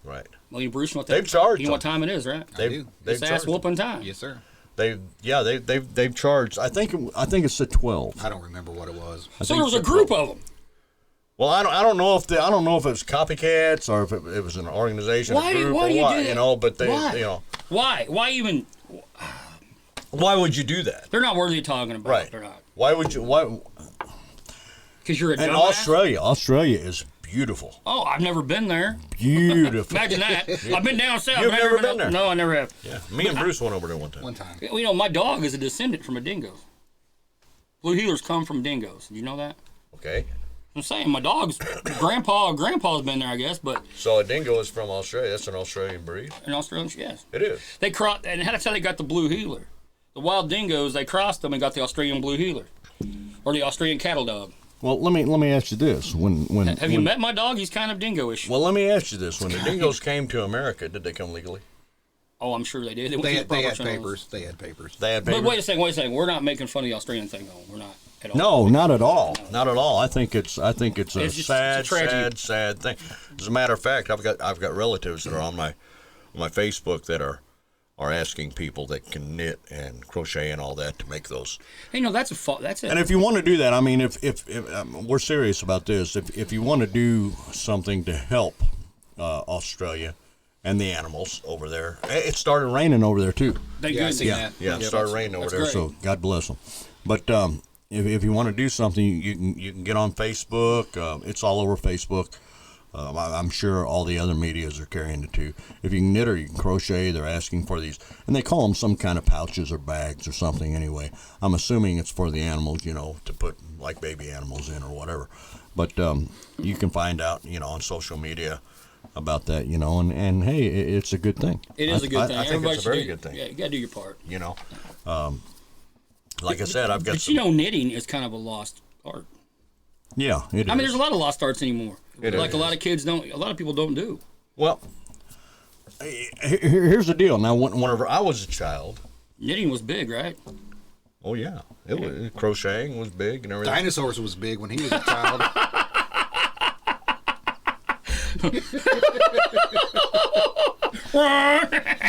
right. Well, you Bruce, you know what They've charged You know what them. time it is, right? I do. They've It's ass charged them. whooping time. Yes, sir. They've charged. I think it's a 12. I don't remember what it was. So there was a group of them. Well, I don't know if it was copycats or if it was an organization, Why a do group, you or do what, that? you know. But they, Why? you know, Why? Why even? why would you do that? They're not worthy of talking about. Right. They're not. Why would you? Why? Because you're a And dumbass? Australia is beautiful, Oh, I've never been there. beautiful. Imagine that. I've been down south. You've but I've never been up- there? No, I never have. Yeah, me and Bruce went over there one time. One time. You know, my dog is a descendant from a dingo. Blue heelers come from dingoes. Did you know that? Okay, I'm saying my dog's grandpa's been there, I guess, but so a dingo is from Australia. That's an Australian breed. in Australia, yes. It is. They crossed, and that's how they got the blue heeler. The wild dingoes, they crossed them and got the Australian blue heeler, or the Australian cattle dog. Well, let me ask you this: Have you met my dog? He's kind of dingo-ish. Well, let me ask you this: when the dingoes came to America, did they come legally? Oh, I'm sure they did. They, went They through the had proper channels. papers. They had papers. They had But papers? wait a second. We're not making fun of the Australian thing, though. We're not at all. No, not at all. Not at all. I think it's a It's just- it's a tragedy. sad thing. As a matter of fact, I've got relatives that are on my Facebook that are asking people that can knit and crochet and all that to make those. Hey, no, that's a fault. That's it. And if you want to do that, I mean, if we're serious about this, if you want to do something to help Australia and the animals over there, it started raining over there too. They Yeah, I good. seen that. Yeah, it Yep. started raining over that's there, great. so God bless them. But if you want to do something, you can get on Facebook. It's all over Facebook. I'm sure all the other medias are carrying it too. If you can knit or you can crochet, they're asking for these, and they call them some kind of pouches or bags or something. Anyway, I'm assuming it's for the animals, you know, to put like baby animals in or whatever. But you can find out, you know, on social media about that, you know, and hey, it's a good thing. It is a good thing. I think Everybody it's a very should do- good thing. Yeah, you gotta do your part. You know, like I said, I've got But some. you know, knitting is kind of a lost art. Yeah, it is. I mean, there's a lot of lost arts anymore. It like a is. lot of kids don't. A lot of people don't do. Well, here's the deal. Now, whenever I was a child, Knitting was big, right? oh yeah, it was crocheting was big and everything. Dinosaurs was big when he was a child.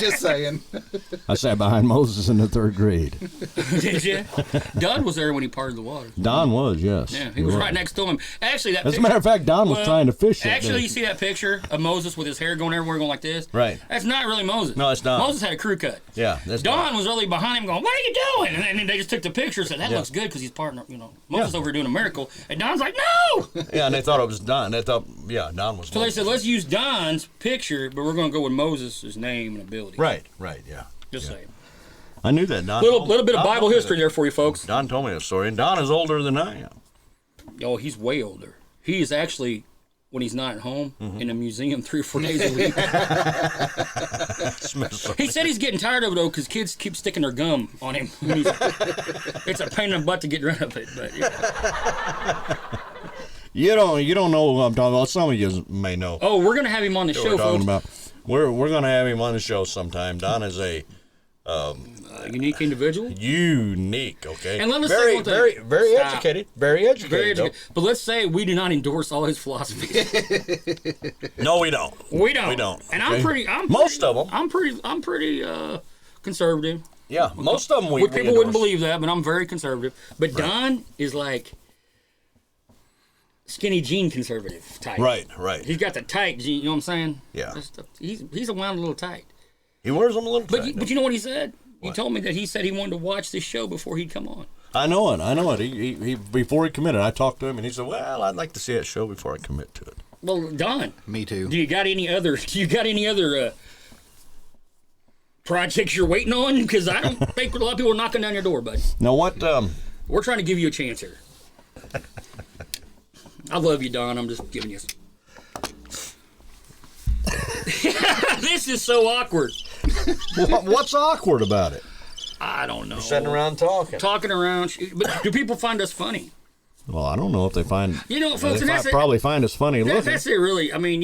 Just saying. I sat behind Moses in the third grade. Did you? Doug was there when he parted the water. Don was, yes. Yeah, he was right next to him. Actually, that. As a matter of fact, Don was Well, trying to fish that Actually, day. you see that picture of Moses with his hair going everywhere, going like this? Right. That's not really Moses. No, it's not. Moses had a crew cut. Yeah, that's Don was really behind him, going, "What are you doing?" And then they just took the picture and said, "That Yeah. looks good because he's partner." You know, Moses Yeah. over here doing a miracle, and Don's like, "No." Yeah, and they thought it was Don. They thought, yeah, Don was. So they said, "Let's use Don's picture, but we're going to go with Moses' name and ability." Right, yeah. Just saying. I knew that. Don Little told- bit of Don Bible told me history that. there for you folks. Don told me a story, and Don is older than I am. Oh, he's way older. He is actually, when he's not at home, in a museum 3 or 4 days a week. He said he's getting tired of it, though, because kids keep sticking their gum on him. It's a pain in the butt to get rid of it. But You don't know who I'm talking about. Some of you may know. oh, we're going to have him on the Who show, we're talking folks. about. We're gonna have him on the show sometime. Don is a A unique individual. unique, okay, And let us say very one thing. very very Stop. educated, very educated. Very though. educated. But let's say we do not endorse all his philosophies. No, we don't. We don't. We don't. And okay? I'm Most of them. I'm pretty conservative. Yeah, most of them we People wouldn't endorse. believe that, but I'm very conservative. But Don is like skinny jean conservative type. Right. He's got the tight jean. You know what I'm saying? Yeah. He's a wound a little tight. He wears them a little But tight. but you know what he said? He told me that he said he wanted to watch this show before he'd come on. I know it. He before he committed, I talked to him and he said, "Well, I'd like to see that show before I commit to it." Well, Don, Me too. do you got any other projects you're waiting on? Because I don't think a lot of people are knocking down your door, bud. Now what? We're trying to give you a chance here. I love you, Don. I'm just giving you. This is so awkward. What's awkward about it? I don't know. Sitting around talking. Talking around. But do people find us funny? Well, I don't know if they find. You know, folks, and They that's it. probably find us funny looking. That's it, really. I mean,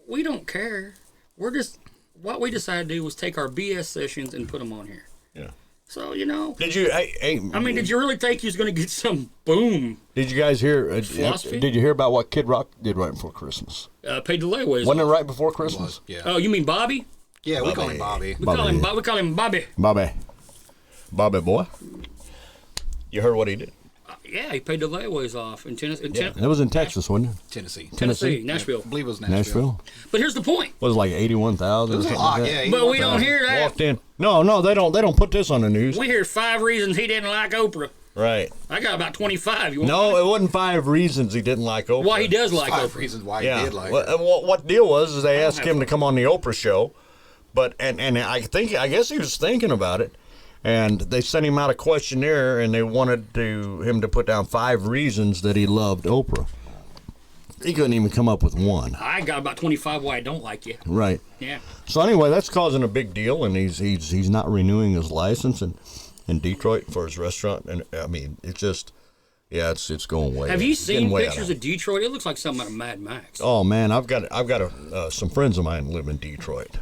we don't care. We're just. What we decided to do was take our BS sessions and put them on here. Yeah. So, Did you? Hey, I mean, did you really think you was going to get some boom? Did you guys hear? Philosophy? Did you hear about what Kid Rock did right before Christmas? Paid the layaways. Wasn't it right before Christmas? Yeah. Oh, you mean Bobby? Yeah, we call him Bobby. We call him Bobby. Bobby boy. You heard what he did? Yeah, he paid the layaways off in Tennessee. It was in Texas, wasn't it? Tennessee. Tennessee, Nashville. I believe it was Nashville. Nashville. But here's the point. Was it like 81,000 It or was a something lot, like that? yeah. But we don't hear that. Walked in. No, they don't put this on the news. We hear 5 reasons he didn't like Oprah. Right. I got about 25. You want No, it wasn't 5 reasons he didn't like Oprah. why he does like 5 Oprah? reasons why he Yeah. did like Well, it. what deal was is they asked have him to come on the Oprah show, but and I guess he was thinking about it, and they sent him out a questionnaire and they wanted him to put down 5 reasons that he loved Oprah. He couldn't even come up with one. I got about 25 why I don't like you. Right. Yeah. So anyway, that's causing a big deal, and he's not renewing his license in Detroit for his restaurant, and I mean it's just it's going way. Have you it's getting seen way out pictures of Detroit? It looks like something out of Mad Max. Oh man, I've got some friends of mine live in Detroit.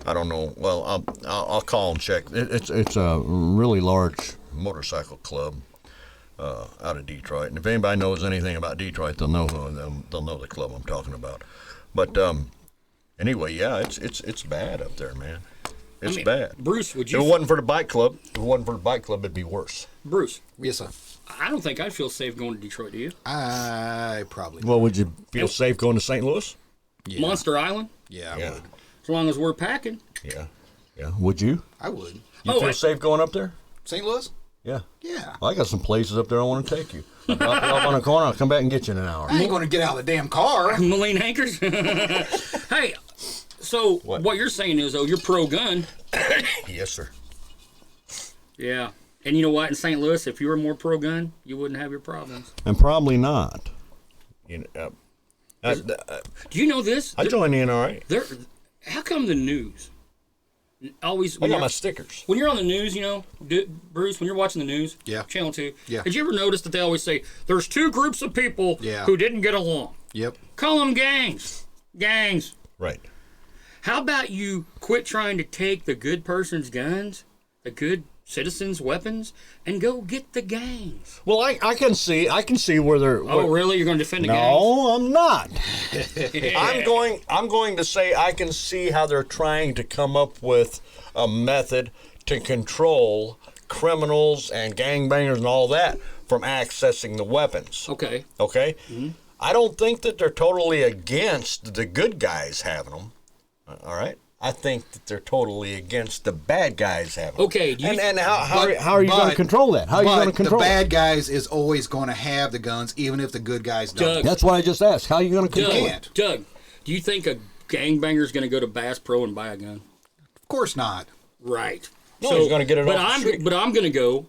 I don't know. Well, I'll call and check. It's a really large motorcycle club out of Detroit, and if anybody knows anything about Detroit, they'll know the club I'm talking about. But anyway, yeah, it's bad up there, man. It's bad. Bruce, would If you? it wasn't for the bike club, it'd be worse. Bruce, Yes, sir. I don't think I'd feel safe going to Detroit. Do you? I probably. Well, would you feel safe going to St. Louis? Yeah. Monster Island, Yeah, I Yeah. would. as long as we're packing. Yeah. Would you? I would. You Oh, feel wait. safe going up there? St. Louis? Yeah. Yeah. Well, I got some places up there I want to take you. I'll drop you off on a corner. I'll come back and get you in an hour. I ain't going to get out of the damn car. Moline Hankers. Hey, so what you're saying is, you're pro gun. Yes, sir. Yeah. And you know what? In St. Louis, if you were more pro gun, you wouldn't have your problems. And probably not. You know, Do you know this? I joined the NRA. How come the news always? I got my stickers. When you're on the news, Bruce, when you're watching the news, Yeah. Channel 2, Yeah. did you ever notice that they always say there's 2 groups of people Yeah. who didn't get along? Yep. Call them gangs. Gangs. Right. How about you quit trying to take the good person's guns, the good citizens' weapons, and go get the gangs? Well, I can see where they're. Oh, really? You're going to defend the gangs? No, I'm not. I'm going to say I can see how they're trying to come up with a method to control criminals and gangbangers and all that from accessing the weapons. Okay. Okay? I don't think that they're totally against the good guys having them. All right? I think that they're totally against the bad guys having them. Okay. And how are you going to control that? How are you going to control the bad it? guys is always going to have the guns, even if the good guys don't. Doug. That's what I just asked. How are you going to control it? can't. Doug, do you think a gangbanger is going to go to Bass Pro and buy a gun? Of course not. Right. No, he's gonna get it but off the I'm street. but I'm going to go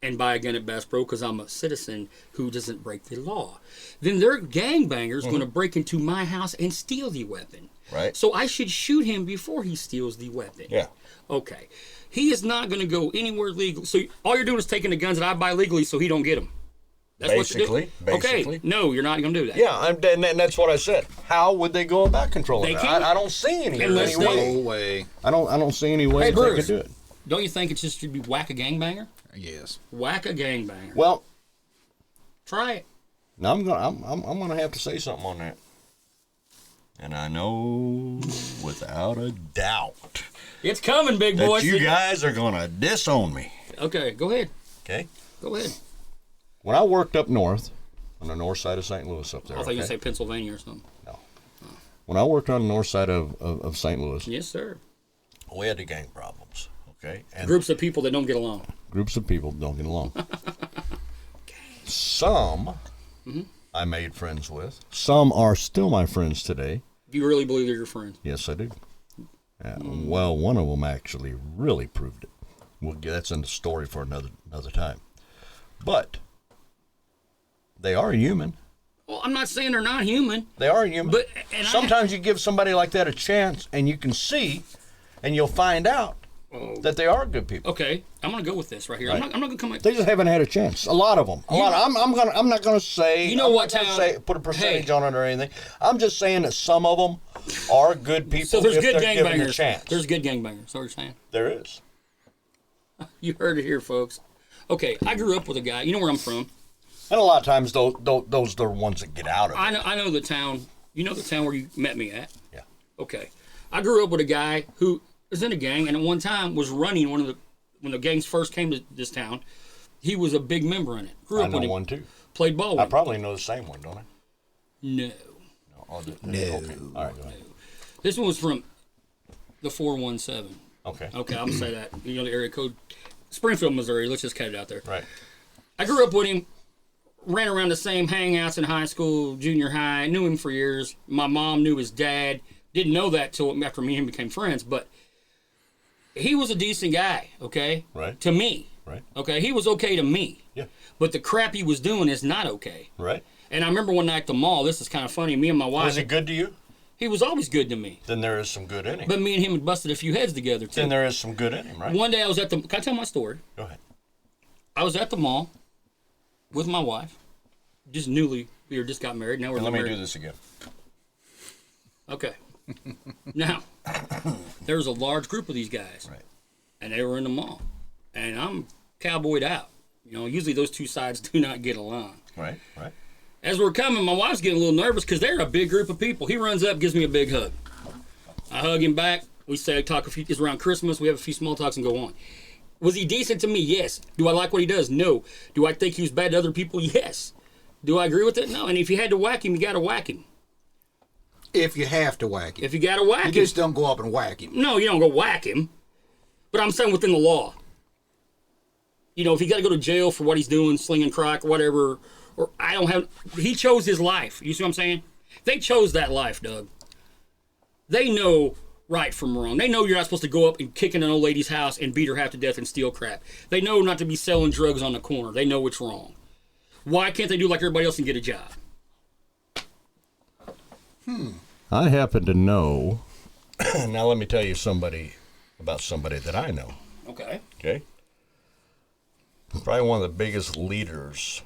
and buy a gun at Bass Pro because I'm a citizen who doesn't break the law, then their gangbangers going to break into my house and steal the weapon. Right. So I should shoot him before he steals the weapon. Yeah. Okay. He is not going to go anywhere legal. So all you're doing is taking the guns that I buy legally so he don't get them. That's Basically. what you're doing. Okay. No, you're not going to do that. Yeah, and that's what I said. How would they go about controlling They it? can't. I don't see any Unless way. No way. I don't see any way Hey, that they Bruce. could do it. Don't you think it just should be whack a gangbanger? Yes. Whack a gangbanger. Well, Try it. now I'm gonna have to say something on that. And I know without a doubt It's coming, big boy. that you guys are gonna disown me. Okay, go ahead. Okay. Go ahead. When I worked up north, on the north side of St. Louis up there. I thought you okay? say Pennsylvania or something. When I worked on the north side of St. Louis, Yes, sir. we had the gang problems. Okay. And Groups of people that don't get along. groups of people don't get along. Some I made friends with. Some are still my friends today. Do you really believe they're your friends? Yes, I do. Well, one of them actually really proved it. That's in the story for another time. But they are human. Well, I'm not saying they're not human. They are human. But and sometimes you give somebody like that a chance, and you can see, and you'll find out that they are good people. Okay, I'm gonna go with this right here. Right. I'm not gonna come. They just haven't had a chance. A lot of them. I'm not gonna say. You know I'm what not gonna town- say put a percentage Hey. on it or anything. I'm just saying that some of them are good people. So there's if good they're given a gangbangers. chance. There's good gangbangers. That's what you're saying. There is. You heard it here, folks. Okay, I grew up with a guy. You know where I'm from. And a lot of times, those are the ones that get out of it. I know the town. You know the town where you met me at. Yeah. Okay, I grew up with a guy who was in a gang, and at one time was running when the gangs first came to this town. He was a big member in it. Grew I up know with him. one too. Played ball with I him. probably know the same one, don't I? No. No. Okay. All right. Go ahead. This one was from the 417. Okay. Okay, I'm gonna say that. You know the area code, Springfield, Missouri. Let's just cut it out there. Right. I grew up with him. Ran around the same hangouts in high school, junior high. Knew him for years. My mom knew his dad. Didn't know that till after me and him became friends. But he was a decent guy. Okay. Right. To me. Right. Okay. He was okay to me. Yeah. But the crap he was doing is not okay. Right. And I remember one night at the mall. This is kind of funny. Me and my wife. Was it good to you? He was always good to me. Then there is some good in him. But me and him had busted a few heads together too. Then there is some good in him, right? One day I was at the. Can I tell my story? Go ahead. I was at the mall with my wife. We just got married. Now we're And let me married. do this again. Okay. Now, there was a large group of these guys. Right. And they were in the mall. And I'm cowboyed out. You know, usually those two sides do not get along. Right. Right. As we're coming, my wife's getting a little nervous because they're a big group of people. He runs up, gives me a big hug. I hug him back. We talk a few, it's around Christmas. We have a few small talks and go on. Was he decent to me? Yes. Do I like what he does? No. Do I think he was bad to other people? Yes. Do I agree with it? No. And if you had to whack him, you got to whack him. If you have to whack him. If you got to whack You him. just don't go up and whack him. No, you don't go whack him. But I'm saying within the law. You know, if he got to go to jail for what he's doing, slinging crack, whatever, or I don't have. He chose his life. You see what I'm saying? They chose that life, Doug. They know right from wrong. They know you're not supposed to go up and kick in an old lady's house and beat her half to death and steal crap. They know not to be selling drugs on the corner. They know it's wrong. Why can't they do like everybody else and get a job? I happen to know. Now let me tell you about somebody that I know. Okay. Okay. Probably one of the biggest leaders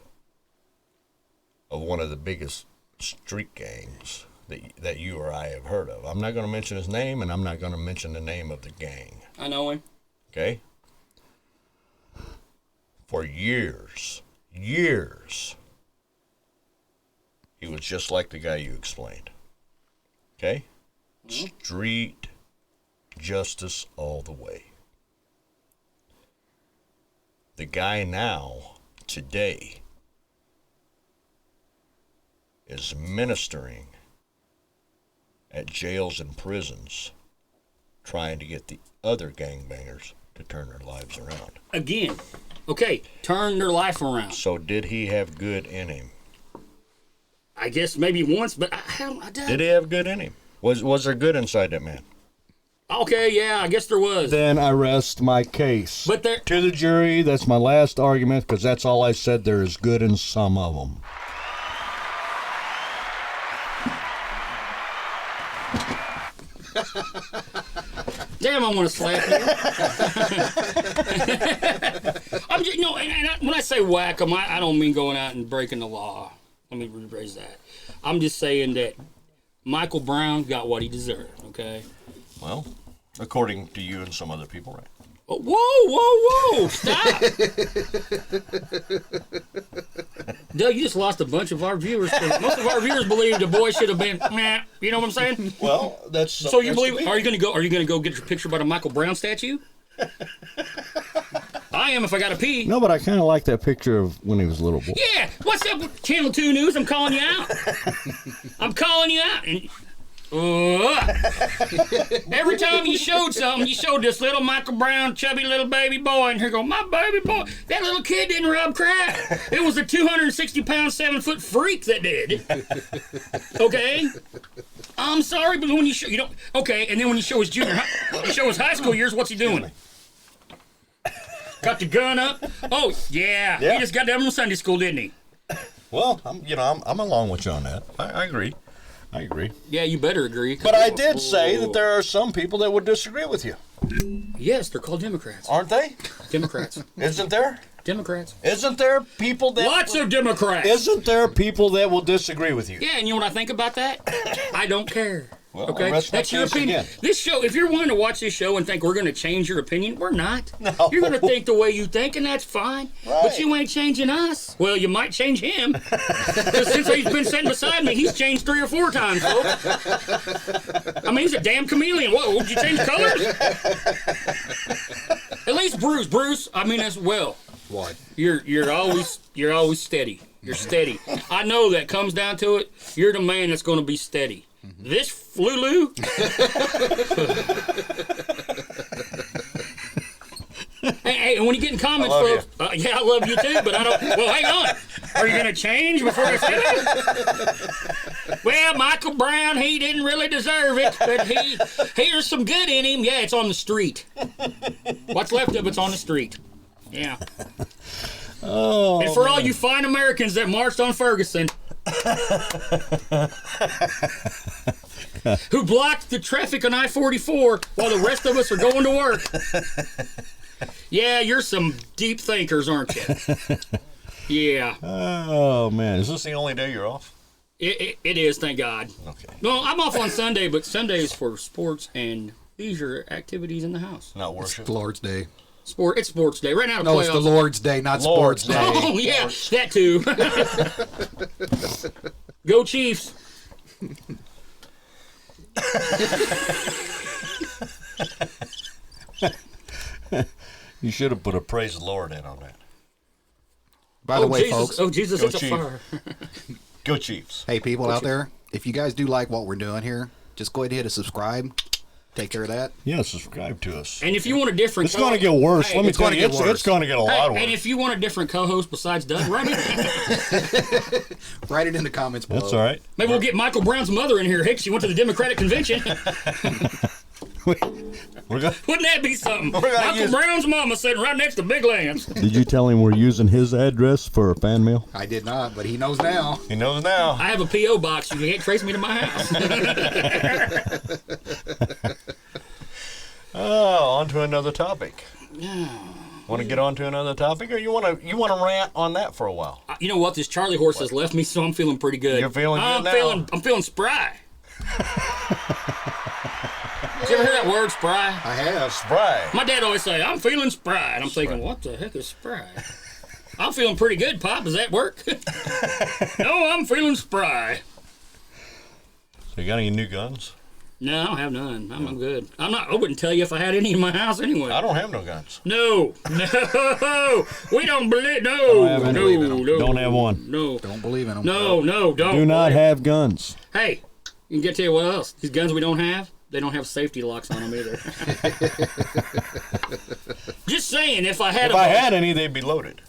of one of the biggest street gangs that you or I have heard of. I'm not going to mention his name, and I'm not going to mention the name of the gang. I know him. Okay? For years, he was just like the guy you explained. Okay? Street justice all the way. The guy now, today, is ministering at jails and prisons, trying to get the other gangbangers to turn their lives around. Again. Okay, turn their life around. So did he have good in him? I guess maybe once, but I don't. Did he have good in him? Was there good inside that man? Okay, yeah, I guess there was. Then I rest my case. But there, To the jury, that's my last argument because that's all I said. There is good in some of them. damn, I want to slap you. I'm just, no, when I say whack 'em, I don't mean going out and breaking the law. Let me rephrase that. I'm just saying that Michael Brown got what he deserved, okay? Well, according to you and some other people, right? Oh, whoa, stop. Doug, you just lost a bunch of our viewers. Most of our viewers believe the boy should have been, meh, you know what I'm saying? Well, that's So you believe, are you going to go get your picture by the Michael Brown statue? I am if I got to pee. No, but I kind of like that picture of when he was a little boy. Yeah, what's up with Channel 2 News? I'm calling you out. I'm calling you out. And, every time you showed something, you showed this little Michael Brown, chubby little baby boy, and here go, my baby boy. That little kid didn't rub crap. It was a 260-pound, 7-foot freak that did. Okay? I'm sorry, but when you show, you don't, okay, and then when you show his you show his high school years, what's he doing? Got the gun up. Oh, yeah. Yeah. He just got done from Sunday school, didn't he? Well, I'm along with you on that. I agree. I agree. Yeah, you better agree. But I did say that there are some people that would disagree with you, Yes, they're called Democrats. aren't they? Democrats. Isn't there? Democrats. Isn't there people that Lots of Democrats. Isn't there people that will disagree with you? Yeah, and you know what I think about that? I don't care. Well, Okay, I'll rest my that's your case opinion. again. This show, if you're willing to watch this show and think we're going to change your opinion, we're not. No. You're going to think the way you think, and that's fine. Right. But you ain't changing us. Well, you might change him. 'Cause since he's been sitting beside me, he's changed 3 or 4 times, folks. I mean, he's a damn chameleon. What? Did you change colors? At least Bruce. I mean, as well. What? You're always steady. You're steady. I know that comes down to it. You're the man that's going to be steady. This Lulu. hey, and when you get in comments, I love folks, yeah, I love you too, but I don't. Well, hang on. Are you going to change before I say it? Well, Michael Brown, he didn't really deserve it, but here's some good in him. Yeah, it's on the street. What's left of it's on the street. Yeah. Oh, And for all you fine Americans that marched on Ferguson, who blocked the traffic on I-44 while the rest of us are going to work. Yeah, you're some deep thinkers, aren't you? Yeah, oh man, Is this the only day you're off? it is, thank God. Okay. No, I'm off on Sunday, but Sunday is for sports and leisure activities in the house. Not worship. The Lord's Day. It's sports day. Right now, the No, it's playoffs. the Lord's Day, not Lord's Sports Day. Oh, yeah, that too. Go Chiefs. You should have put a praise the Lord in on that. By the way, Jesus. folks, Oh, Jesus, Go it's a Chiefs. fire. Go Chiefs. hey, people out there, if you guys do like what we're doing here, just go ahead and hit a subscribe. Take care of that. yeah, subscribe to us. And if you want a different It's going to get worse. Hey, Let me it's tell gonna you, get it's, worse. it's going to get a lot worse. And if you want a different co-host besides Doug, write it. Write it in the comments below. That's all right. Maybe we'll get Michael Brown's mother in here. Hey, she went to the Democratic convention. We're gonna, Wouldn't that be something? gonna Michael use- Brown's mama sitting right next to Big Lance. did you tell him we're using his address for a fan mail? I did not, but he knows now. He knows now. I have a P.O. box. You can't trace me to my house. Oh, on to another topic. Want to get on to another topic, or you want to rant on that for a while? You know what? This Charlie horse has left me, so I'm feeling pretty good. You're feeling good now? I'm feeling spry. Did you ever hear that word, spry? I have. Spry. My dad always say, I'm feeling spry. And I'm thinking, what the heck is spry? I'm feeling pretty good, Pop. Does that work? No, I'm feeling spry. So you got any new guns? No, I don't have none. I'm good. I wouldn't tell you if I had any in my house anyway. I don't have no guns. No. We don't believe. No. have any. No. Don't have one. No. Don't believe in him. No. Don't. Do not have guns. Hey, you can get to you what else? These guns we don't have, they don't have safety locks on them either. Just saying, if I had If I had any, they'd be loaded.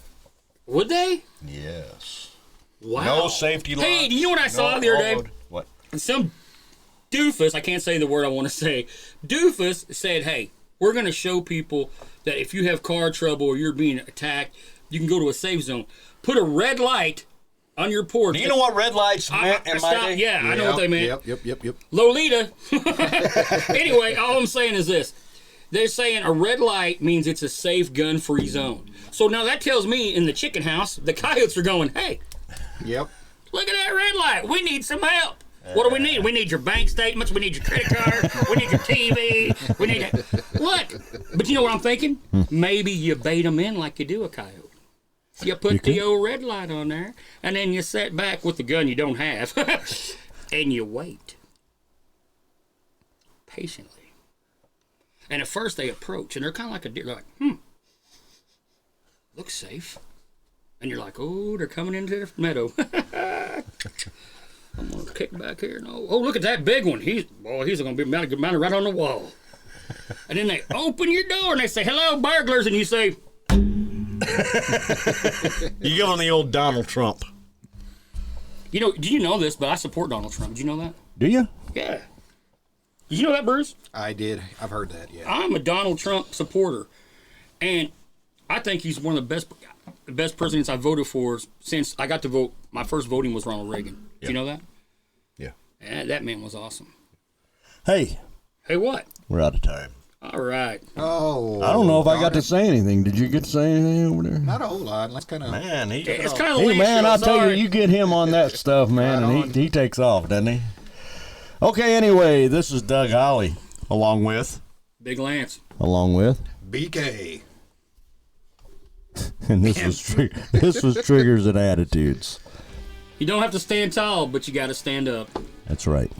would they? Yes. Wow. No safety locks. Hey, do you know what I saw no the other day? all-load. What? Some Doofus, I can't say the word I want to say. Doofus said, hey, we're going to show people that if you have car trouble or you're being attacked, you can go to a safe zone. Put a red light on your porch. Do you know what red lights meant in my day? Yeah, I know what they meant. Yep. Lolita. Anyway, all I'm saying is this. They're saying a red light means it's a safe gun-free zone. So now that tells me in the chicken house, the coyotes are going, hey, Yep. look at that red light. We need some help. What do we need? We need your bank statements. We need your credit card. We need your TV. We need what? But you know what I'm thinking? Maybe you bait them in like you do a coyote. You put the old red light on there, and then you sit back with the gun you don't have, and you wait patiently. And at first they approach, and they're kind of like a deer. They're like, looks safe. And you're like, oh, they're coming into the meadow. I'm gonna kick back here. No, oh, look at that big one. He's gonna be mounted right on the wall. And then they open your door and they say, "Hello, burglars," and you say, You give them the old Donald Trump. "You know, do you know this? But I support Donald Trump. Did you know that? Do you? Yeah. Did you know that, Bruce? I did. I've heard that. Yeah. I'm a Donald Trump supporter, and I think he's one of the best presidents I voted for since I got to vote. My first voting was Ronald Reagan. Do you know that? Yeah. That man was awesome. Hey, Hey, what? we're out of time. All right. Oh. I don't know if I got to say anything. Did you get to say anything over there? Not a whole lot. Let's kind of. Man, It's kind of Hey, late. man, show, I'll tell sorry. you get him on that stuff, man, Right and he takes off, doesn't he? Okay, anyway, this is Doug Holly, along with, Big Lance. BK. and this was Triggers and Attitudes. You don't have to stand tall, but you got to stand up. That's right.